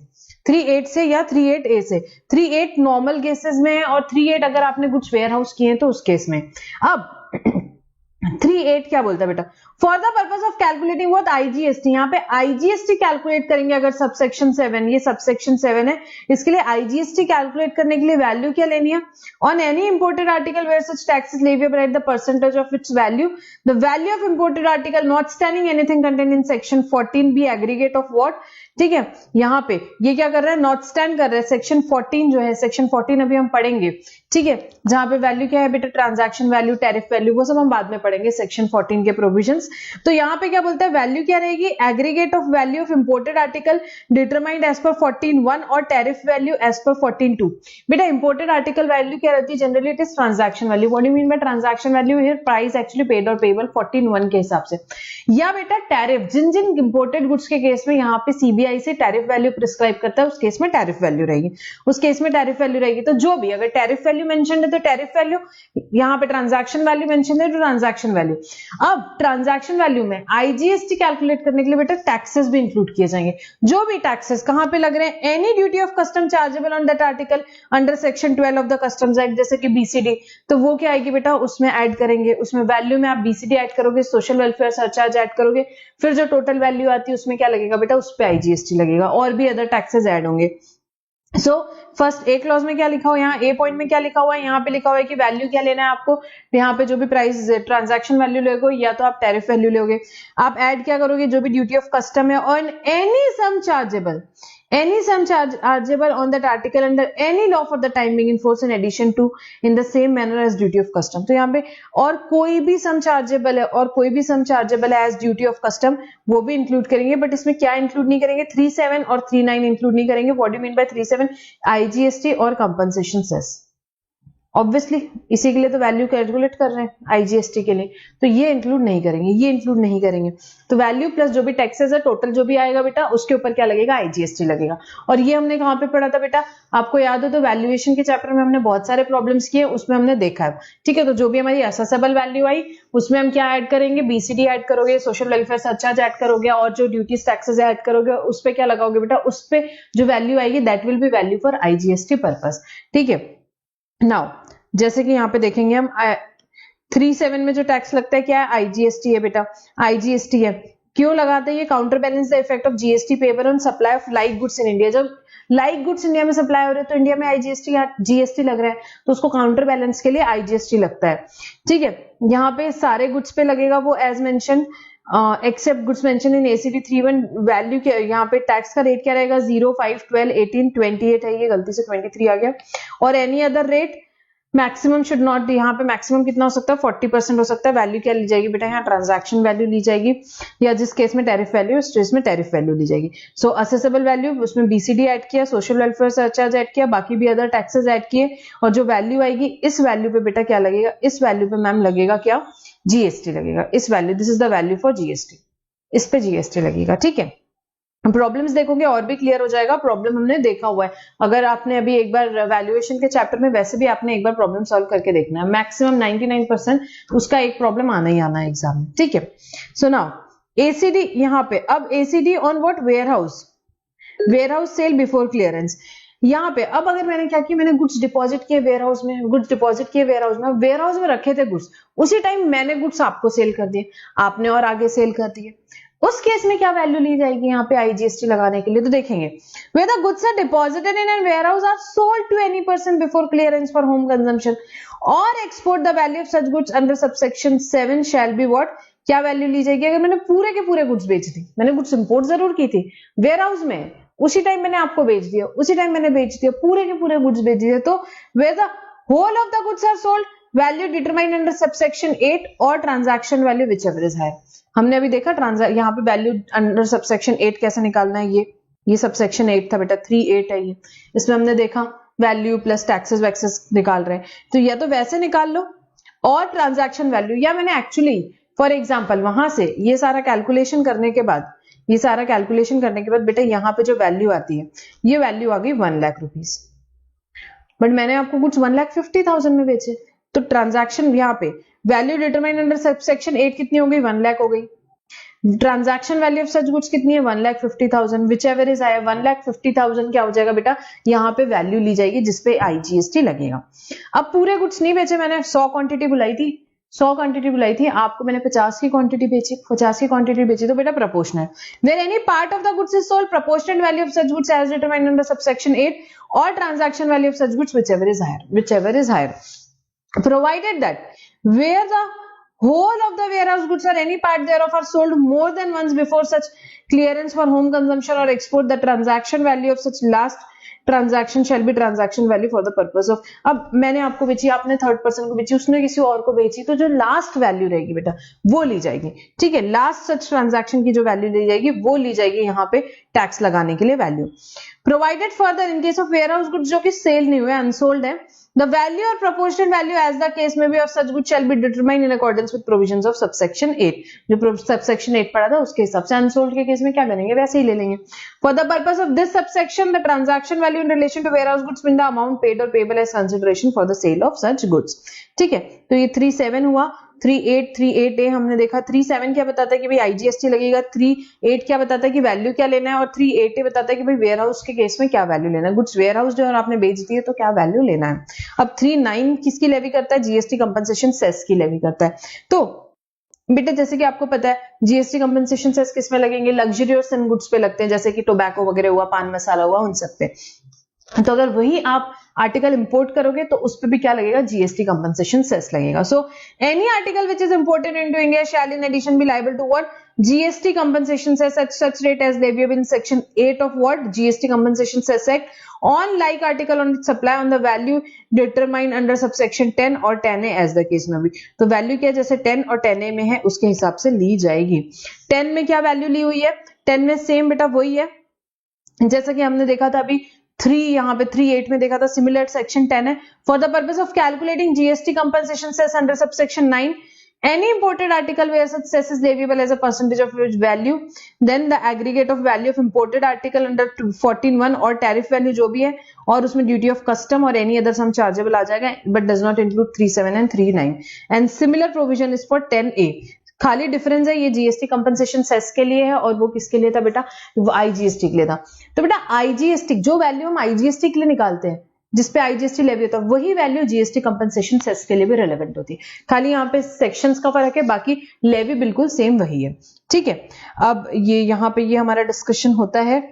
A: 38 से या 38A से। 38 नॉर्मल केसेस में है और 38 अगर आपने कुछ वेयर हाउस किए हैं तो उस केस में। अब 38 क्या बोलता है बेटा, for the purpose of calculating what IGST, यहाँ पे आईजीएसटी कैलकुलेट करेंगे अगर सबसेक्शन 7, ये सबसेक्शन 7 है, इसके लिए आईजीएसटी कैलकुलेट करने के लिए वैल्यू क्या लेनी है, on any imported article where such taxes leviable at the percentage of its value, the value of imported article not standing anything content in section 14 be aggregate of what. ठीक है, यहाँ पे ये क्या कर रहा है, नॉट स्टैंड कर रहा है, सेक्शन 14 जो है, सेक्शन 14 अभी हम पढ़ेंगे। ठीक है, जहां पे वैल्यू क्या है बेटा, ट्रांजैक्शन वैल्यू, टैरिफ वैल्यू, वो सब हम बाद में पढ़ेंगे सेक्शन 14 के प्रोविजंस। तो यहाँ पे क्या बोलता है, वैल्यू क्या रहेगी, aggregate of value of imported article determined as per 14(1) और टैरिफ वैल्यू एज पर 14(2). बेटा इंपोर्टेड आर्टिकल वैल्यू क्या रहती है, generally it is transaction value. What do you mean bye transaction value, here price actually paid और payable 14(1) के हिसाब से। या बेटा टैरिफ, जिन जिन इंपोर्टेड गुड्स के केस में यहाँ पे सीबीआई से टैरिफ वैल्यू प्रिस्क्राइब करता है, उस केस में टैरिफ वैल्यू रहेगी, उस केस में टैरिफ वैल्यू रहेगी। तो जो भी अगर टैरिफ वैल्यू मेंशन है तो टैरिफ वैल्यू, यहाँ पे ट्रांजैक्शन वैल्यू मेंशन है तो ट्रांजैक्शन वैल्यू। अब ट्रांजैक्शन वैल्यू में आईजीएसटी कैलकुलेट करने के लिए बेटा टैक्सेस भी इंक्लूड किए जाएंगे। जो भी टैक्सेस कहां पे लग रहे हैं, any duty of custom chargeable on that article under section 12 of the customs act, जैसे कि बीसीडी, तो वो क्या आएगी बेटा, उसमें ऐड करेंगे। उसमें वैल्यू में आप बीसीडी ऐड करोगे, सोशल वेलफेयर सरचार्ज ऐड करोगे, फिर जो टोटल वैल्यू आती है उसमें क्या लगेगा बेटा, उस पर आईजीएसटी लगेगा, और भी अदर टैक्सेस ऐड होंगे। सो फर्स्ट ए क्लॉज में क्या लिखा हुआ है, यहाँ ए पॉइंट में क्या लिखा हुआ है, यहाँ पे लिखा हुआ है कि वैल्यू क्या लेना है आपको, यहाँ पे जो भी प्राइस ट्रांजैक्शन वैल्यू लोगे या तो आप टैरिफ वैल्यू लोगे। आप ऐड क्या करोगे, जो भी ड्यूटी ऑफ कस्टम है, on any sum chargeable, Any sum chargeable on that article under any law for the time being in force in addition to in the same manner as duty of custom. तो यहाँ पे और कोई भी sum chargeable है और कोई भी sum chargeable है as duty of custom वो भी इंक्लूड करेंगे, बट इसमें क्या इंक्लूड नहीं करेंगे, 37 और 39 इंक्लूड नहीं करेंगे. What do mean by 37? IGST और कंपनसेशन सेस. ऑब्वियसली इसी के लिए तो वैल्यू कैलकुलेट कर रहे हैं आईजीएसटी के लिए, तो ये इंक्लूड नहीं करेंगे, ये इंक्लूड नहीं करेंगे. तो वैल्यू प्लस जो भी टैक्सेस है टोटल जो भी आएगा बेटा उसके ऊपर क्या लगेगा, आईजीएसटी लगेगा. और ये हमने कहाँ पे पढ़ा था बेटा, आपको याद हो तो वैल्यूएशन के चैप्टर में हमने बहुत सारे प्रॉब्लम्स किए, उसमें हमने देखा है. ठीक है, तो जो भी हमारी असेसेबल वैल्यू आई उसमें हम क्या ऐड करेंगे, बीसीडी ऐड करोगे, सोशल वेलफेयर सरचार्ज ऐड करोगे, और जो ड्यूटीज टैक्सेस ऐड करोगे उस पर क्या लगाओगे बेटा, उस पर जो वैल्यू आएगी that will be value for IGST purpose. ठीक है, नाउ जैसे कि यहाँ पे देखेंगे हम 37 में जो टैक्स लगता है क्या है, आईजीएसटी है बेटा, आईजीएसटी है. क्यों लगाते हैं ये, counter balance the effect of GST paper on supply of like goods in India. जब लाइक गुड्स इंडिया में सप्लाई हो रहे हैं तो इंडिया में आईजीएसटी जीएसटी लग रहा है, तो उसको काउंटर बैलेंस के लिए आईजीएसटी लगता है. ठीक है, यहाँ पे सारे गुड्स पे लगेगा वो as mention except goods mention in ACD 31. Value क्या, यहाँ पे टैक्स का रेट क्या रहेगा, 0, 5, 12, 18, 28 है, ये गलती से 23 आ गया. और any other rate maximum should not, यहाँ पे मैक्सिमम कितना हो सकता है, 40% हो सकता है. वैल्यू क्या ली जाएगी बेटा, यहाँ ट्रांजैक्शन वैल्यू ली जाएगी, या जिस केस में टैरिफ वैल्यू उस केस में टैरिफ वैल्यू ली जाएगी. सो असेसेबल वैल्यू, उसमें बीसीडी ऐड किया, सोशल वेलफेयर सरचार्ज ऐड किया, बाकी भी अदर टैक्सेस ऐड किए, और जो वैल्यू आएगी इस वैल्यू पे बेटा क्या लगेगा, इस वैल्यू पे मैम लगेगा क्या, जीएसटी लगेगा. इस value, this is the value for GST, इस पे जीएसटी लगेगा. ठीक है, प्रॉब्लम्स देखोगे और भी क्लियर हो जाएगा. प्रॉब्लम हमने देखा हुआ है, अगर आपने अभी एक बार वैल्यूएशन के चैप्टर में, वैसे भी आपने एक बार प्रॉब्लम सॉल्व करके देखना है. मैक्सिमम 99% उसका एक प्रॉब्लम आना ही आना है एग्जाम में. ठीक है, सो नाउ एसीडी यहाँ पे, अब ACD on what, warehouse, warehouse sale before clearance. यहाँ पे अब अगर मैंने क्या किया, मैंने गुड्स डिपॉजिट किए वेयरहाउस में, गुड्स डिपॉजिट किए वेयरहाउस में, वेयरहाउस में रखे थे गुड्स, उसी टाइम मैंने गुड्स आपको सेल कर दिए, आपने और आगे सेल कर दिए, उस केस में क्या वैल्यू ली जाएगी यहाँ पे आईजीएसटी लगाने के लिए. तो देखेंगे, where the goods are deposited in a warehouse are sold to any person before clearance for home consumption or export, the value of such goods under subsection 7 shall be what, क्या value ली जाएगी. अगर मैंने पूरे के पूरे goods बेच दी, मैंने goods import जरूर की थी वेयरहाउस में, उसी टाइम मैंने आपको बेच दिया, उसी टाइम मैंने बेच दिया, पूरे के पूरे गुड्स बेच दिए, तो where the whole of the goods are sold, value determined under subsection 8 और transaction value whichever is higher. हमने अभी देखा यहाँ पे वैल्यू अंडर सबसेक्शन 8 कैसे निकालना है, ये सबसेक्शन 8 था बेटा, 38 है ये, इसमें हमने देखा वैल्यू प्लस टैक्सेस वैक्सेस निकाल रहे हैं, तो या तो वैसे निकाल लो और ट्रांजैक्शन वैल्यू, या मैंने एक्चुअली फॉर एग्जांपल वहां से ये सारा कैलकुलेशन करने के बाद, ये सारा कैलकुलेशन करने के बाद बेटा यहाँ पे जो वैल्यू आती है, ये वैल्यू आ गई 1 लाख रुपीज, बट मैंने आपको कुछ 1,50,000 में बेचे, तो ट्रांजैक्शन यहाँ पे वैल्यू डिटरमाइन अंडर सबसेक्शन 8 कितनी हो गई, 1 लाख हो गई. Transaction value of such goods कितनी है, 1,50,000, विच एवर इज आया 1,50,000 क्या हो जाएगा बेटा, यहाँ पे वैल्यू ली जाएगी जिसपे आईजीएसटी लगेगा. अब पूरे गुड्स नहीं बेचे, मैंने 100 क्वांटिटी बुलाई थी, 100 क्वांटिटी बुलाई थी, आपको मैंने 50 की क्वांटिटी बेची, 50 की क्वांटिटी बेची, तो बेटा proportional. Where any part of the goods is sold, proportional value of such goods as determined under subsection 8 और transaction value of such goods whichever is higher, provided that where the whole of the warehouse goods or any part thereof are sold more than once before such clearance for home consumption or export, the transaction value of such last transaction shall be transaction value for the purpose of. अब मैंने आपको बेची, आपने third person को बेची, उसने किसी और को बेची, तो जो लास्ट वैल्यू रहेगी बेटा वो ली जाएगी. ठीक है, लास्ट सच ट्रांजैक्शन की जो वैल्यू ली जाएगी वो ली जाएगी यहाँ पे टैक्स लगाने के लिए value. Provided further in case of warehouse goods जो कि सेल नहीं हुए, अनसोल्ड है, the value or proportional value as the case may be of such goods shall be determined in accordance with provisions of subsection 8. जो subsection 8 पढ़ा था उसके हिसाब से अनसोल्ड के केस में क्या करेंगे, वैसे ही ले लेंगे. For the purpose of this subsection, the transaction value in relation to warehouse goods mean the amount paid or payable as consideration for the sale of such goods. ठीक है, तो ये 37 हुआ, 38A हमने देखा. 37 क्या बताता है कि भाई आईजीएसटी लगेगा, 38 क्या बताता है कि वैल्यू क्या लेना है, और 38A बताता है कि भाई वेयरहाउस के केस में क्या वैल्यू लेना है, गुड्स वेयरहाउस जो है आपने बेच दी है तो क्या वैल्यू लेना है. अब 39 किसकी लेवी करता है, जीएसटी कंपनसेशन सेस की लेवी करता है. तो बेटा जैसे कि आपको पता है जीएसटी कंपनसेशन सेस किस में लगेंगे, लग्जरियस गुड्स पे लगते हैं, जैसे कि टोबैको वगैरह हुआ, पान मसाला हुआ, उन सब पे. तो अगर वही आप आर्टिकल इंपोर्ट करोगे तो उस पे भी क्या लगेगा, जीएसटी कंपनसेशन सेस लगेगा. So any article which is imported into India shall in addition be liable to what, GST compensation cess at such rate as leviable in section 8 of what? GST compensation cess act on like article on its supply on the value determined under subsection 10 और 10A as the case में भी। तो value क्या जैसे 10 और 10A में है उसके हिसाब से ली जाएगी। 10 में क्या वैल्यू ली हुई है? 10 में सेम बेटा वही है जैसा कि हमने देखा था अभी 3 यहाँ पे 3(8) में देखा था, सिमिलर सेक्शन 10 है। For the purpose of calculating GST compensation cess under subsection 9 any imported article where such cess is leviable as a percentage of its value, then the aggregate of value of imported article under 14(1) और tariff value जो भी है और उसमें duty of custom और any other sum chargeable आ जाएगा but does not include 3(7) and 3(9) and similar provision is for 10A। खाली difference है ये जीएसटी कंपनसेशन सेस के लिए है और वो किसके लिए था बेटा? वो आईजीएसटी के लिए था। तो बेटा आईजीएसटी जो वैल्यू हम आईजीएसटी के लिए निकालते हैं जिसपे आईजीएसटी लेवी होता है वही वैल्यू जीएसटी कंपनसेशन सेस के लिए भी रेलेवेंट होती है, खाली यहाँ पे सेक्शंस का फर्क है, बाकी लेवी बिल्कुल सेम वही है। ठीक है, अब ये यहाँ पे ये हमारा डिस्कशन होता है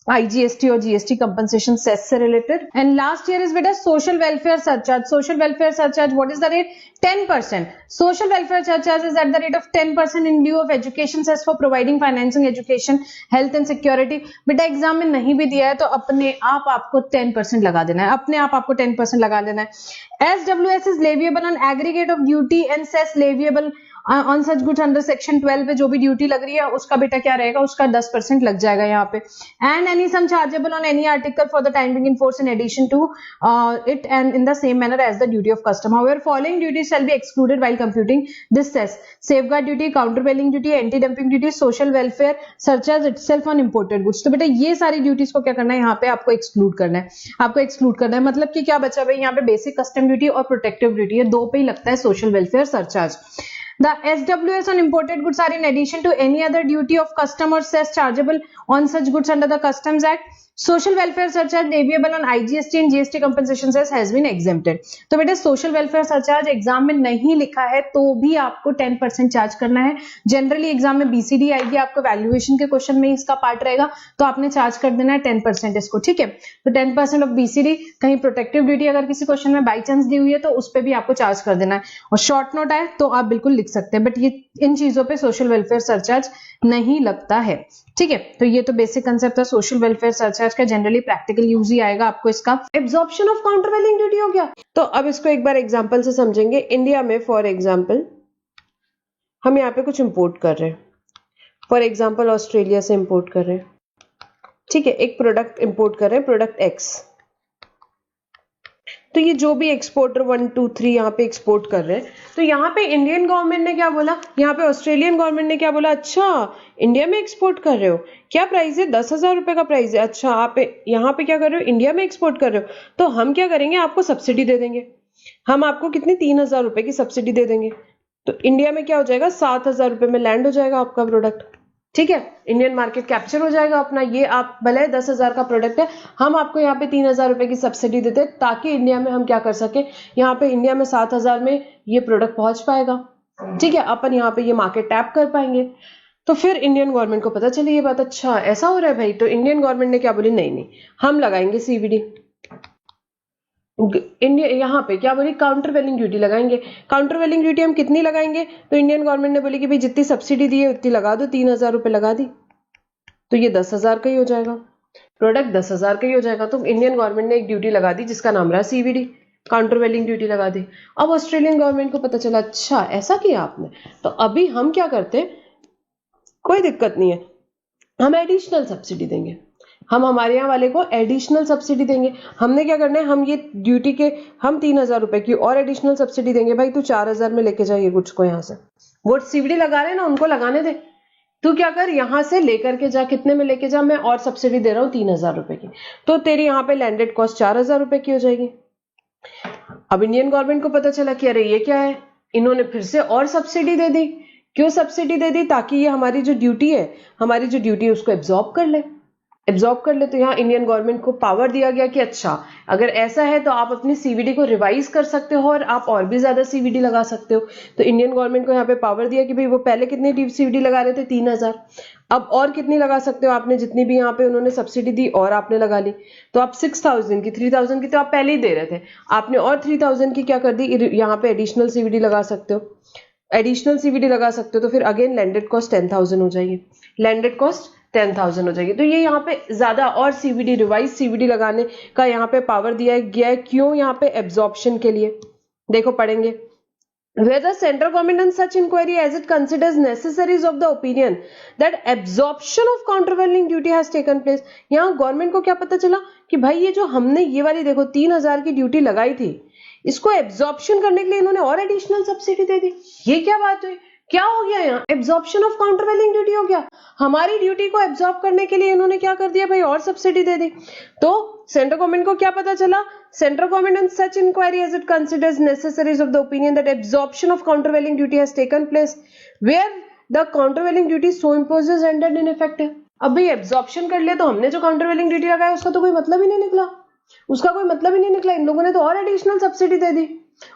A: आईजीएसटी और जीएसटी कंपनसेशन सेस से related. And last year is बेटा social welfare surcharge. Social welfare surcharge what is the rate? 10%. Social welfare surcharge is at the rate of 10% in lieu of education cess for providing financing education health and security. बेटा exam में नहीं भी दिया है तो अपने आप आपको 10% लगा देना है, अपने आप आपको 10% लगा देना है। SWS is leviable on aggregate of duty and cess leviable on such goods under section 12 पे जो भी ड्यूटी लग रही है उसका बेटा क्या रहेगा? उसका 10% लग जाएगा यहाँ पे। And any sum chargeable on any article for the time being in force in addition to it and in the same manner as the duty of custom. However following duty shall be excluded while computing this cess: safeguard duty, countervailing duty, anti dumping duty, social welfare surcharge itself on imported goods. तो बेटा ये सारी duties को क्या करना है? यहाँ पे आपको एक्सक्लूड करना है, आपको एक्सक्लूड करना है। मतलब कि क्या बचा भाई? यहाँ पे बेसिक कस्टम ड्यूटी और प्रोटेक्टिव ड्यूटी है, दो पे ही लगता है social welfare surcharge. The SWS on imported goods are in addition to any other duty of custom or cess chargeable on such goods under the Customs Act. Social welfare surcharge leviable on IGST and GST compensation cess has been exempted. तो बेटा social welfare surcharge exam में नहीं लिखा है तो भी आपको 10% charge करना है। जनरली एग्जाम में बीसीडी आएगी, आपको वैल्यूएशन के क्वेश्चन में इसका पार्ट रहेगा तो आपने चार्ज कर देना है 10% इसको। ठीक है, तो 10% ऑफ बीसीडी, कहीं प्रोटेक्टिव ड्यूटी अगर किसी क्वेश्चन में बाई चांस दी हुई है तो उस पर भी आपको चार्ज कर देना है। और शॉर्ट नोट आए तो आप बिल्कुल लिख सकते हैं, बट ये इन चीजों पे सोशल वेलफेयर सरचार्ज नहीं लगता है। ठीक है, तो ये तो बेसिक कंसेप्ट था सोशल वेलफेयर सरचार्ज का, जनरली प्रैक्टिकल यूज ही आएगा आपको इसका। एब्जॉर्प्शन ऑफ काउंटरवेलिंग ड्यूटी हो गया, तो अब इसको एक बार एग्जांपल से समझेंगे। इंडिया में फॉर एग्जांपल हम यहाँ पे कुछ इंपोर्ट कर रहे हैं, फॉर एग्जांपल ऑस्ट्रेलिया से इंपोर्ट कर रहे हैं। ठीक है, एक प्रोडक्ट इंपोर्ट कर रहे हैं, प्रोडक्ट एक्स। तो ये जो भी एक्सपोर्टर 1 2 3 यहाँ पे एक्सपोर्ट कर रहे हैं, तो यहाँ पे इंडियन गवर्नमेंट ने क्या बोला, यहाँ पे ऑस्ट्रेलियन गवर्नमेंट ने क्या बोला? अच्छा इंडिया में एक्सपोर्ट कर रहे हो, क्या प्राइस है? 10,000 रुपए का प्राइस है। अच्छा आप यहाँ पे क्या कर रहे हो? इंडिया में एक्सपोर्ट कर रहे हो, तो हम क्या करेंगे? आपको सब्सिडी दे देंगे। हम आपको कितनी 3,000 रुपए की सब्सिडी दे देंगे। तो इंडिया में क्या हो जाएगा? 7,000 रुपए में लैंड हो जाएगा आपका प्रोडक्ट। ठीक है, इंडियन मार्केट कैप्चर हो जाएगा अपना। ये आप भले 10,000 का प्रोडक्ट है, हम आपको यहाँ पे 3,000 रुपए की सब्सिडी देते हैं ताकि इंडिया में हम क्या कर सके, यहाँ पे इंडिया में 7,000 में ये प्रोडक्ट पहुंच पाएगा। ठीक है, अपन यहाँ पे ये मार्केट टैप कर पाएंगे। तो फिर इंडियन गवर्नमेंट को पता चले ये बात, अच्छा ऐसा हो रहा है भाई, तो इंडियन गवर्नमेंट ने क्या बोली? नहीं हम लगाएंगे सीवीडी। इंडिया यहाँ पे क्या बोली? काउंटर वेलिंग ड्यूटी लगाएंगे। काउंटर वेलिंग ड्यूटी हम कितनी लगाएंगे? तो इंडियन गवर्नमेंट ने बोली कि भाई जितनी सब्सिडी दी है उतनी लगा दो, 3,000 रुपए लगा दी, तो ये 10,000 का ही हो जाएगा, प्रोडक्ट 10,000 का ही हो जाएगा। तो इंडियन गवर्नमेंट ने एक ड्यूटी लगा दी जिसका नाम रहा सीवीडी, काउंटर वेलिंग ड्यूटी लगा दी। अब ऑस्ट्रेलियन गवर्नमेंट को पता चला अच्छा ऐसा किया आपने, तो अभी हम क्या करते, कोई दिक्कत नहीं है, हम एडिशनल सब्सिडी देंगे, हम हमारे यहाँ वाले को एडिशनल सब्सिडी देंगे। हमने क्या करना है, हम ये ड्यूटी के हम 3,000 रुपए की और एडिशनल सब्सिडी देंगे। भाई तू 4,000 में लेके जाइए गुड्स को, यहाँ से वो सीवीडी लगा रहे हैं ना, उनको लगाने दे। तू क्या कर, यहाँ से लेकर के जा, कितने में लेके जा, मैं और सब्सिडी दे रहा हूँ 3,000 रुपए की, तो तेरी यहाँ पे लैंडेड कॉस्ट 4,000 रुपए की हो जाएगी। अब इंडियन गवर्नमेंट को पता चला कि अरे ये क्या है, इन्होंने फिर से और सब्सिडी दे दी। क्यों सब्सिडी दे दी? ताकि ये हमारी जो ड्यूटी है उसको एब्जॉर्ब कर ले। तो यहाँ इंडियन गवर्नमेंट को पावर दिया गया कि अच्छा अगर ऐसा है तो आप अपनी सीवीडी को रिवाइज कर सकते हो और आप और भी ज्यादा सीवीडी लगा सकते हो। तो इंडियन गवर्नमेंट को यहाँ पे पावर दिया कि भाई वो पहले कितनी सीवीडी लगा रहे थे? 3,000, अब और कितनी लगा सकते हो आपने, जितनी भी यहाँ पे उन्होंने सब्सिडी दी और आपने लगा ली। तो आप 6,000 की 3,000 की तो आप पहले ही दे रहे थे, आपने और 3,000 की क्या कर दी, यहाँ पे एडिशनल सीवीडी लगा सकते हो। एडिशनल सीवीडी लगा सकते हो तो फिर अगेन लैंडेड कॉस्ट 10,000 हो जाएगी, लैंडेड कॉस्ट 10,000 हो जाएगी। तो ये यहाँ पे ज्यादा और सीवीडी, रिवाइज सीवीडी लगाने का यहाँ पे पावर दिया गया है। क्यों? यहाँ पे एब्जॉर्प्शन के लिए। देखो पढ़ेंगे, where the central government in such inquiry as it considers necessaries of the opinion that absorption of countervailing duty has taken place। यहाँ गवर्नमेंट को क्या पता चला कि भाई ये जो हमने ये वाली देखो 3,000 की ड्यूटी लगाई थी, इसको एब्जॉर्प्शन करने के लिए इन्होंने और एडिशनल सब्सिडी दे दी। ये क्या बात हुई? क्या हो गया? यहाँ एब्जॉर्प्शन ऑफ काउंटरवेलिंग ड्यूटी हो गया। हमारी ड्यूटी को एब्जॉर्ब करने के लिए इन्होंने क्या कर दिया भाई? और सब्सिडी दे दी। तो सेंट्रल गवर्नमेंट को क्या पता चला? Central government in such inquiry as it considers necessaries of the opinion that absorption of countervailing duty has taken place where the countervailing duty so imposed is rendered ineffective। अब भाई absorption कर लिया तो हमने जो काउंटरवेलिंग ड्यूटी लगाया उसका तो कोई मतलब ही नहीं निकला, उसका कोई मतलब ही नहीं निकला। इन लोगों ने तो और एडिशनल सब्सिडी दे दी,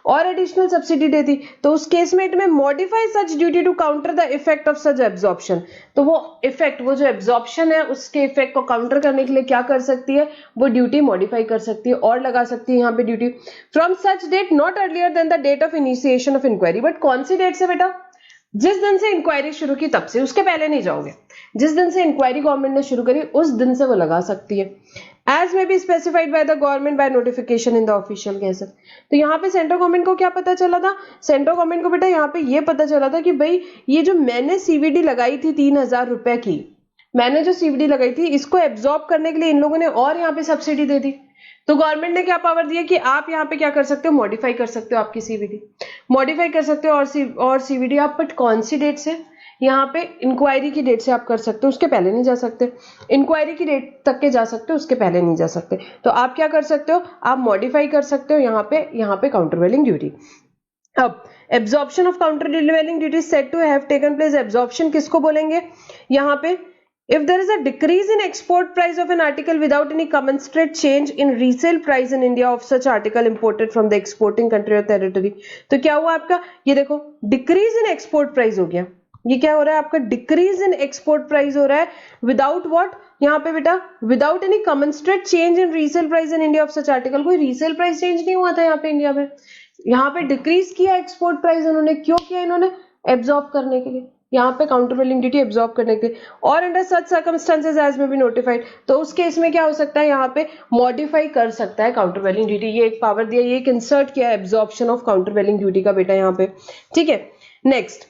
A: और एडिशनल सब्सिडी दे दी। तो उस केस में इट में modify such duty to counter the effect of such absorption. तो वो इफेक्ट, वो जो एब्जॉर्प्शन है उसके इफेक्ट को काउंटर करने के लिए क्या कर सकती है? वो ड्यूटी मॉडिफाई कर सकती है और लगा सकती है यहाँ पे duty from such date not earlier than the date of initiation of inquiry. But कौन सी डेट से बेटा? जिस दिन से इंक्वायरी शुरू की तब से, उसके पहले नहीं जाओगे। जिस दिन से इंक्वायरी गवर्नमेंट ने शुरू करी उस दिन से वो लगा सकती है। एज में be specified by the government by notification in the official gazette. तो यहाँ पे सेंट्रल गवर्नमेंट को क्या पता चला था? सेंट्रल गवर्नमेंट को बेटा यहाँ पे ये पता चला था कि भाई ये जो मैंने सीवीडी लगाई थी 3,000 रुपए की, मैंने जो सीवीडी लगाई थी इसको एब्जॉर्ब करने के लिए इन लोगों ने और यहाँ पे सब्सिडी दे दी। तो गवर्नमेंट ने क्या पावर दिया कि आप यहाँ पे क्या कर सकते हो? मॉडिफाई कर सकते हो आपकी सीवीडी, मॉडिफाई कर सकते हो और सीवीडी आप, बट कौन सी डेट से? यहाँ पे इंक्वायरी की डेट से आप कर सकते हो, उसके पहले नहीं जा सकते। इंक्वायरी की डेट तक के जा सकते हो, उसके पहले नहीं जा सकते। तो आप क्या कर सकते हो? आप मॉडिफाई कर सकते हो यहाँ पे काउंटरवेलिंग ड्यूटी। अब absorption of countervailing duty said to have taken place. Absorption किसको बोलेंगे? यहाँ पे if there is a decrease in export price of an article without any commensurate change in resale price in India of such article imported from the exporting country or territory। तो क्या हुआ आपका? ये देखो decrease in export price हो गया। ये क्या हो रहा है आपका? decrease in export price हो रहा है without what? यहाँ पे बेटा without any commensurate change in resale price in India of such article। कोई resale price change नहीं हुआ था यहाँ पे इंडिया में। यहाँ पे डिक्रीज किया एक्सपोर्ट प्राइस इन्होंने। क्यों किया इन्होंने? एब्जॉर्ब करने के लिए, यहाँ पे काउंटरवेलिंग ड्यूटी एब्जॉर्ब करने के लिए। और अंडर सच सर्कमस्टेंसेस एज में बी नोटिफाइड, तो उस केस में क्या हो सकता है? यहाँ पे मॉडिफाई कर सकता है काउंटरवेलिंग ड्यूटी। ये एक पावर दिया, ये एक इंसर्ट किया एब्जॉर्प्शन ऑफ काउंटरवेलिंग ड्यूटी का बेटा यहाँ पे। ठीक है, नेक्स्ट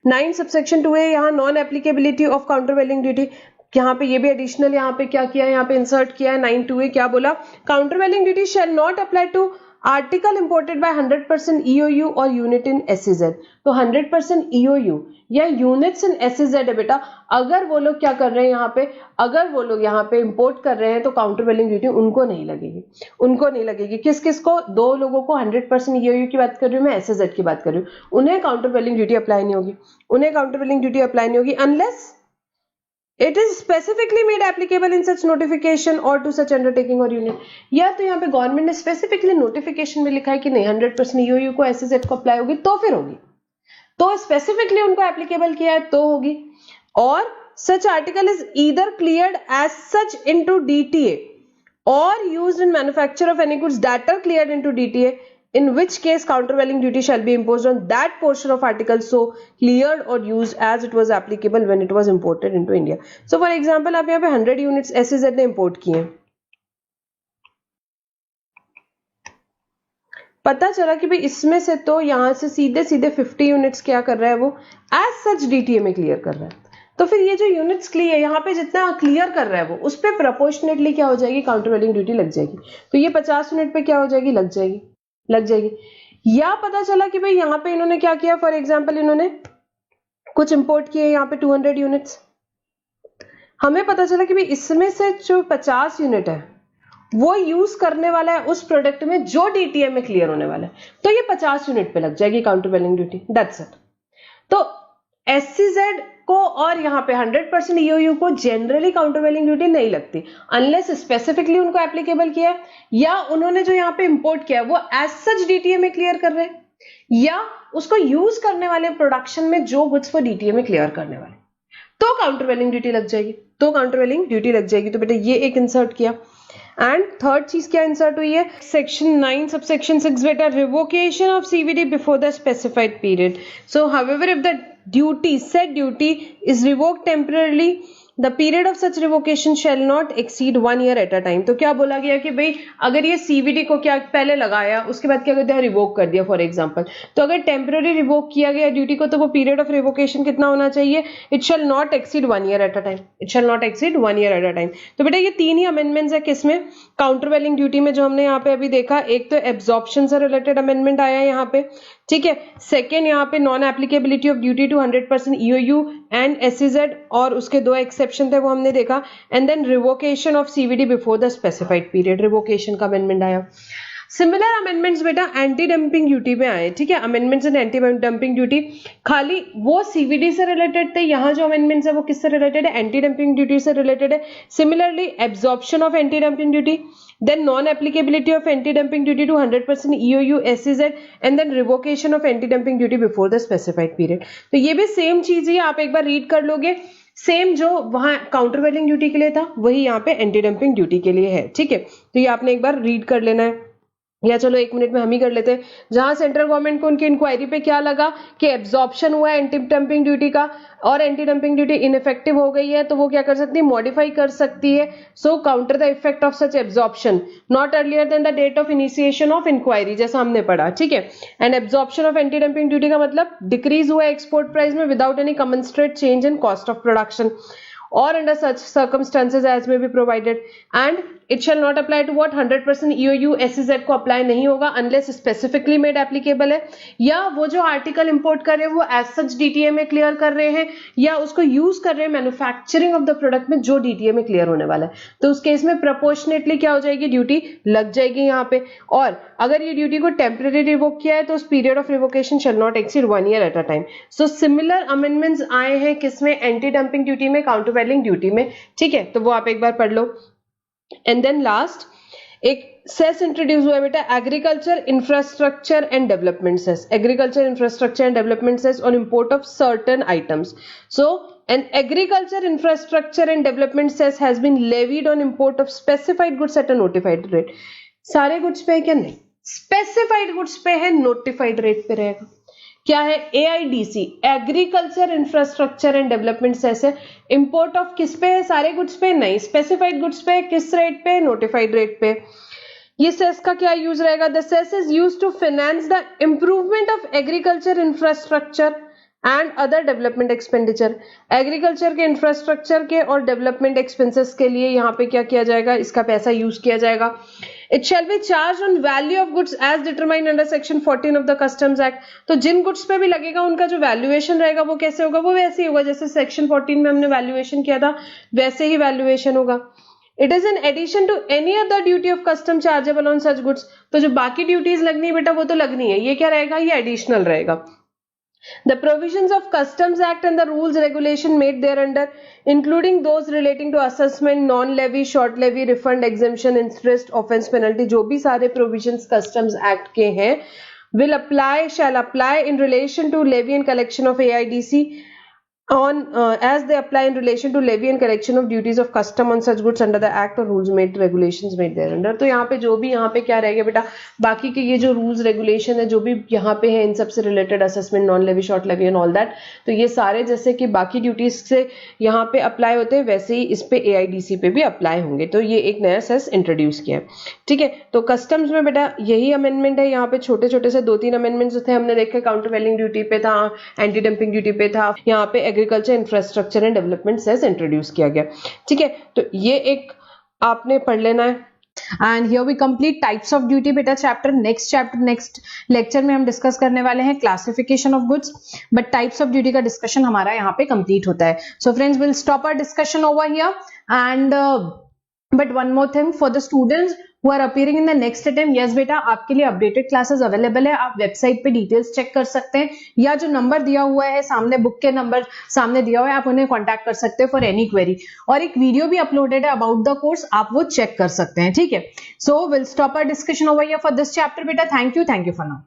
A: 9 सबसेक्शन 2 है, यहाँ non applicability of countervailing duty. यहाँ पे ये भी एडिशनल यहाँ पे क्या किया है? यहाँ पे इंसर्ट किया है 9(2)। क्या बोला? Countervailing duty shall not apply to article imported by 100% EOU और यूनिट इन SEZ। तो 100% EOU या यूनिट्स इन SEZ है बेटा। अगर वो लोग क्या कर रहे हैं यहाँ पे, अगर वो लोग यहाँ पे इंपोर्ट कर रहे हैं तो काउंटरवेलिंग ड्यूटी उनको नहीं लगेगी, उनको नहीं लगेगी। किस किस को? दो लोगों को 100% EOU की बात कर रही हूँ मैं, SEZ की बात कर रही हूँ। उन्हें काउंटरवेलिंग ड्यूटी अप्लाई नहीं होगी, उन्हें काउंटरवेलिंग ड्यूटी अप्लाई नहीं होगी unless it is specifically made applicable in such notification or to such undertaking or unit। या तो यहाँ पे गवर्नमेंट ने स्पेसिफिकली नोटिफिकेशन में लिखा है कि नहीं 100% EOU को SEZ को अप्लाई होगी तो फिर होगी, तो स्पेसिफिकली उनको एप्लीकेबल किया है तो होगी। और such article is either cleared as such into DTA or used in manufacture of any goods that are cleared into DTA, in which case countervailing duty shall be imposed on that portion of article so cleared or used as it was applicable when it was imported into India। So for example आप यहाँ पे 100 units SEZ ने import किए हैं, पता चला कि भाई इसमें से तो यहाँ से सीधे सीधे 50 यूनिट्स क्या कर रहा है वो एज सच DTA में क्लियर कर रहा है। तो फिर ये जो यूनिट्स क्लियर यहाँ पे जितना क्लियर कर रहा है वो उस पर प्रोपोर्शनेटली क्या हो जाएगी? काउंटरवेलिंग ड्यूटी लग जाएगी। तो ये 50 यूनिट पे क्या हो जाएगी? लग जाएगी, लग जाएगी। या पता चला कि भाई यहाँ पे इन्होंने क्या किया, फॉर एग्जाम्पल इन्होंने कुछ इंपोर्ट किए यहाँ पे 200 यूनिट्स, हमें पता चला कि भाई इसमें से जो 50 यूनिट है वो यूज करने वाला है उस प्रोडक्ट में जो DTA में क्लियर होने वाला है, तो ये 50 यूनिट पे लग जाएगी काउंटरवेलिंग ड्यूटी। That's it. तो SEZ को और यहाँ पे 100% EOU को जनरली काउंटरवेलिंग ड्यूटी नहीं लगती अनलेस स्पेसिफिकली उनको एप्लीकेबल किया है या उन्होंने जो यहाँ पे इंपोर्ट किया है वो एज सच DTA में क्लियर कर रहे हैं या उसको यूज करने वाले प्रोडक्शन में जो गुड्स वो DTA में क्लियर करने वाले, तो काउंटरवेलिंग ड्यूटी लग जाएगी, तो काउंटरवेलिंग ड्यूटी लग जाएगी। तो बेटा ये एक इंसर्ट किया। एंड थर्ड चीज क्या इंसर्ट हुई है, सेक्शन 9 सबसेक्शन 6 बेटा, revocation of CVD before the specified period. So however if the duty, set duty is revoked temporarily, the period of such revocation shall not exceed 1 year at a time. तो क्या बोला गया कि भाई अगर ये CVD को क्या पहले लगाया, उसके बाद क्या करते हैं, रिवोक कर दिया फॉर एग्जांपल, तो अगर टेम्पररी रिवोक किया गया ड्यूटी को, तो वो पीरियड ऑफ रिवोकेशन कितना होना चाहिए, it shall not exceed 1 year at a time. It shall not exceed 1 year at a time. तो बेटा ये तीन ही अमेंडमेंट्स है किसमें, काउंटरवेलिंग ड्यूटी में, जो हमने यहाँ पे अभी देखा. एक तो एब्जॉर्प्शन से रिलेटेड अमेंडमेंट आया है यहाँ पे, ठीक है. सेकेंड यहाँ पे non applicability of duty to 100% EOU and SEZ, और उसके दो एक्सेप्शन थे वो हमने देखा. And then revocation of CVD before the specified period, revocation का अमेंडमेंट आया. सिमिलर अमेंडमेंट्स बेटा एंटी डंपिंग ड्यूटी में आए, ठीक है. Amendments in anti dumping duty खाली वो सीवीडी से रिलेटेड थे, यहाँ जो अमेंडमेंट्स है वो किससे रिलेटेड है, एंटी डंपिंग ड्यूटी से रिलेटेड है. Similarly absorption of anti dumping duty, then non-applicability of anti-dumping duty to 100% EOU SEZ, and then revocation of anti-dumping duty before the specified period. तो ये भी सेम चीज ही आप एक बार रीड कर लोगे, सेम जो वहां काउंटरवेलिंग ड्यूटी के लिए था वही यहाँ पे एंटी डंपिंग ड्यूटी के लिए है, ठीक है. तो ये आपने एक बार रीड कर लेना है, या चलो 1 मिनट में हम ही कर लेते हैं. जहां सेंट्रल गवर्नमेंट को उनकी इंक्वायरी पे क्या लगा कि एब्जॉर्प्शन हुआ एंटी डंपिंग ड्यूटी का और एंटी डंपिंग ड्यूटी इनइफेक्टिव हो गई है, तो वो क्या कर सकती है, मॉडिफाई कर सकती है. So counter the effect of such absorption not earlier than the date of initiation of inquiry, जैसा हमने पढ़ा, ठीक है. And absorption of anti dumping duty का मतलब डिक्रीज हुआ एक्सपोर्ट प्राइस में without any commensurate change in cost of production or under such circumstances as may be provided, and it shall not apply to what 100% EOU SEZ को apply नहीं होगा unless specifically made applicable है, या वो जो article import कर रहे हैं वो एज सच डीटीए में क्लियर कर रहे हैं, या उसको यूज कर रहे हैं मैन्युफैक्चरिंग ऑफ द प्रोडक्ट में जो डीटीए में क्लियर होने वाला है, तो उस केस में प्रोपोर्शनेटली क्या हो जाएगी, ड्यूटी लग जाएगी यहाँ पे. और अगर ये ड्यूटी को टेम्पररी रिवोक किया है तो उस period of revocation shall not exceed 1 year at a time. So similar amendments आए हैं किसमें, एंटी डंपिंग ड्यूटी में, काउंटरवेलिंग ड्यूटी में, ठीक है. तो वो आप एक बार पढ़ लो. एंड देन लास्ट एक सेस इंट्रोड्यूस हुआ है बेटा, agriculture infrastructure and development cess. Agriculture infrastructure and development cess on import of certain items. So an agriculture infrastructure and development cess has been levied on import of specified goods at a notified rate. सारे goods पे है क्या, नहीं, specified goods पे है, notified rate पे रहेगा. क्या है, AIDC, agriculture infrastructure and development cess है. इंपोर्ट ऑफ किस पे है, सारे गुड्स पे नहीं, स्पेसिफाइड गुड्स पे, किस रेट पे, नोटिफाइड रेट पे. ये सेस का क्या यूज रहेगा, the cess is use to finance the improvement of agriculture infrastructure and other development expenditure. Agriculture के इंफ्रास्ट्रक्चर के और डेवलपमेंट एक्सपेंसेस के लिए यहाँ पे क्या किया जाएगा, इसका पैसा यूज किया जाएगा. It shall be charge on value of goods as determined under section 14 of the customs act. तो जिन गुड्स पे भी लगेगा उनका जो वैल्यूएशन रहेगा वो कैसे होगा, वो वैसे ही होगा जैसे सेक्शन 14 में हमने वैल्यूएशन किया था, वैसे ही वैल्यूएशन होगा. It is in addition to any other duty of custom chargeable on such goods. तो जो बाकी ड्यूटीज लगनी है बेटा वो तो लगनी है, ये क्या रहेगा, ये एडिशनल रहेगा. The provisions of Customs Act and the rules regulation made thereunder, including those relating to assessment, non-levy, short levy, refund, exemption, interest, offence, penalty, जो भी सारे provisions Customs Act के हैं, shall apply in relation to levy and collection of AIDC on as they apply in relation to levy and collection of duties of custom on such goods under the act or rules made, regulations made thereunder. तो यहाँ पे जो भी यहाँ पे क्या रहेगा बेटा, बाकी के ये जो रूल्स रेगुलेशन है जो भी यहाँ पे है इन सब से related, assessment, non levy, short levy and all that, तो ये सारे जैसे कि बाकी ड्यूटीज से यहाँ पे अप्लाई होते हैं वैसे ही इस पे AIDC पे भी अप्लाई होंगे. तो ये एक नया सेस इंट्रोड्यूस किया है, ठीक है. तो कस्टम्स में बेटा यही अमेंडमेंट है, यहाँ पे छोटे छोटे से 2-3 अमेंडमेंट्स थे हमने देखे, काउंटरवेलिंग ड्यूटी पे था, एंटी डंपिंग ड्यूटी पे था, यहाँ पे agriculture infrastructure and development cess introduce किया गया, ठीक है. तो ये एक आपने पढ़ लेना है. And here we complete types of duty बेटा चैप्टर. नेक्स्ट लेक्चर में हम डिस्कस करने वाले हैं classification of goods, but types of duty का डिस्कशन हमारा यहाँ पे कंप्लीट होता है. So friends, will stop our discussion over here. And but one more thing for the students who are appearing in the next attempt, yes बेटा आपके लिए updated classes available है. आप वेबसाइट पे डिटेल्स चेक कर सकते हैं, या जो नंबर दिया हुआ है सामने, बुक के नंबर सामने दिया हुआ है, आप उन्हें कांटेक्ट कर सकते हैं फॉर एनी क्वेरी. और एक वीडियो भी अपलोडेड है अबाउट द कोर्स, आप वो चेक कर सकते हैं, ठीक है. So will stop our discussion over here for this chapter बेटा. Thank you for now.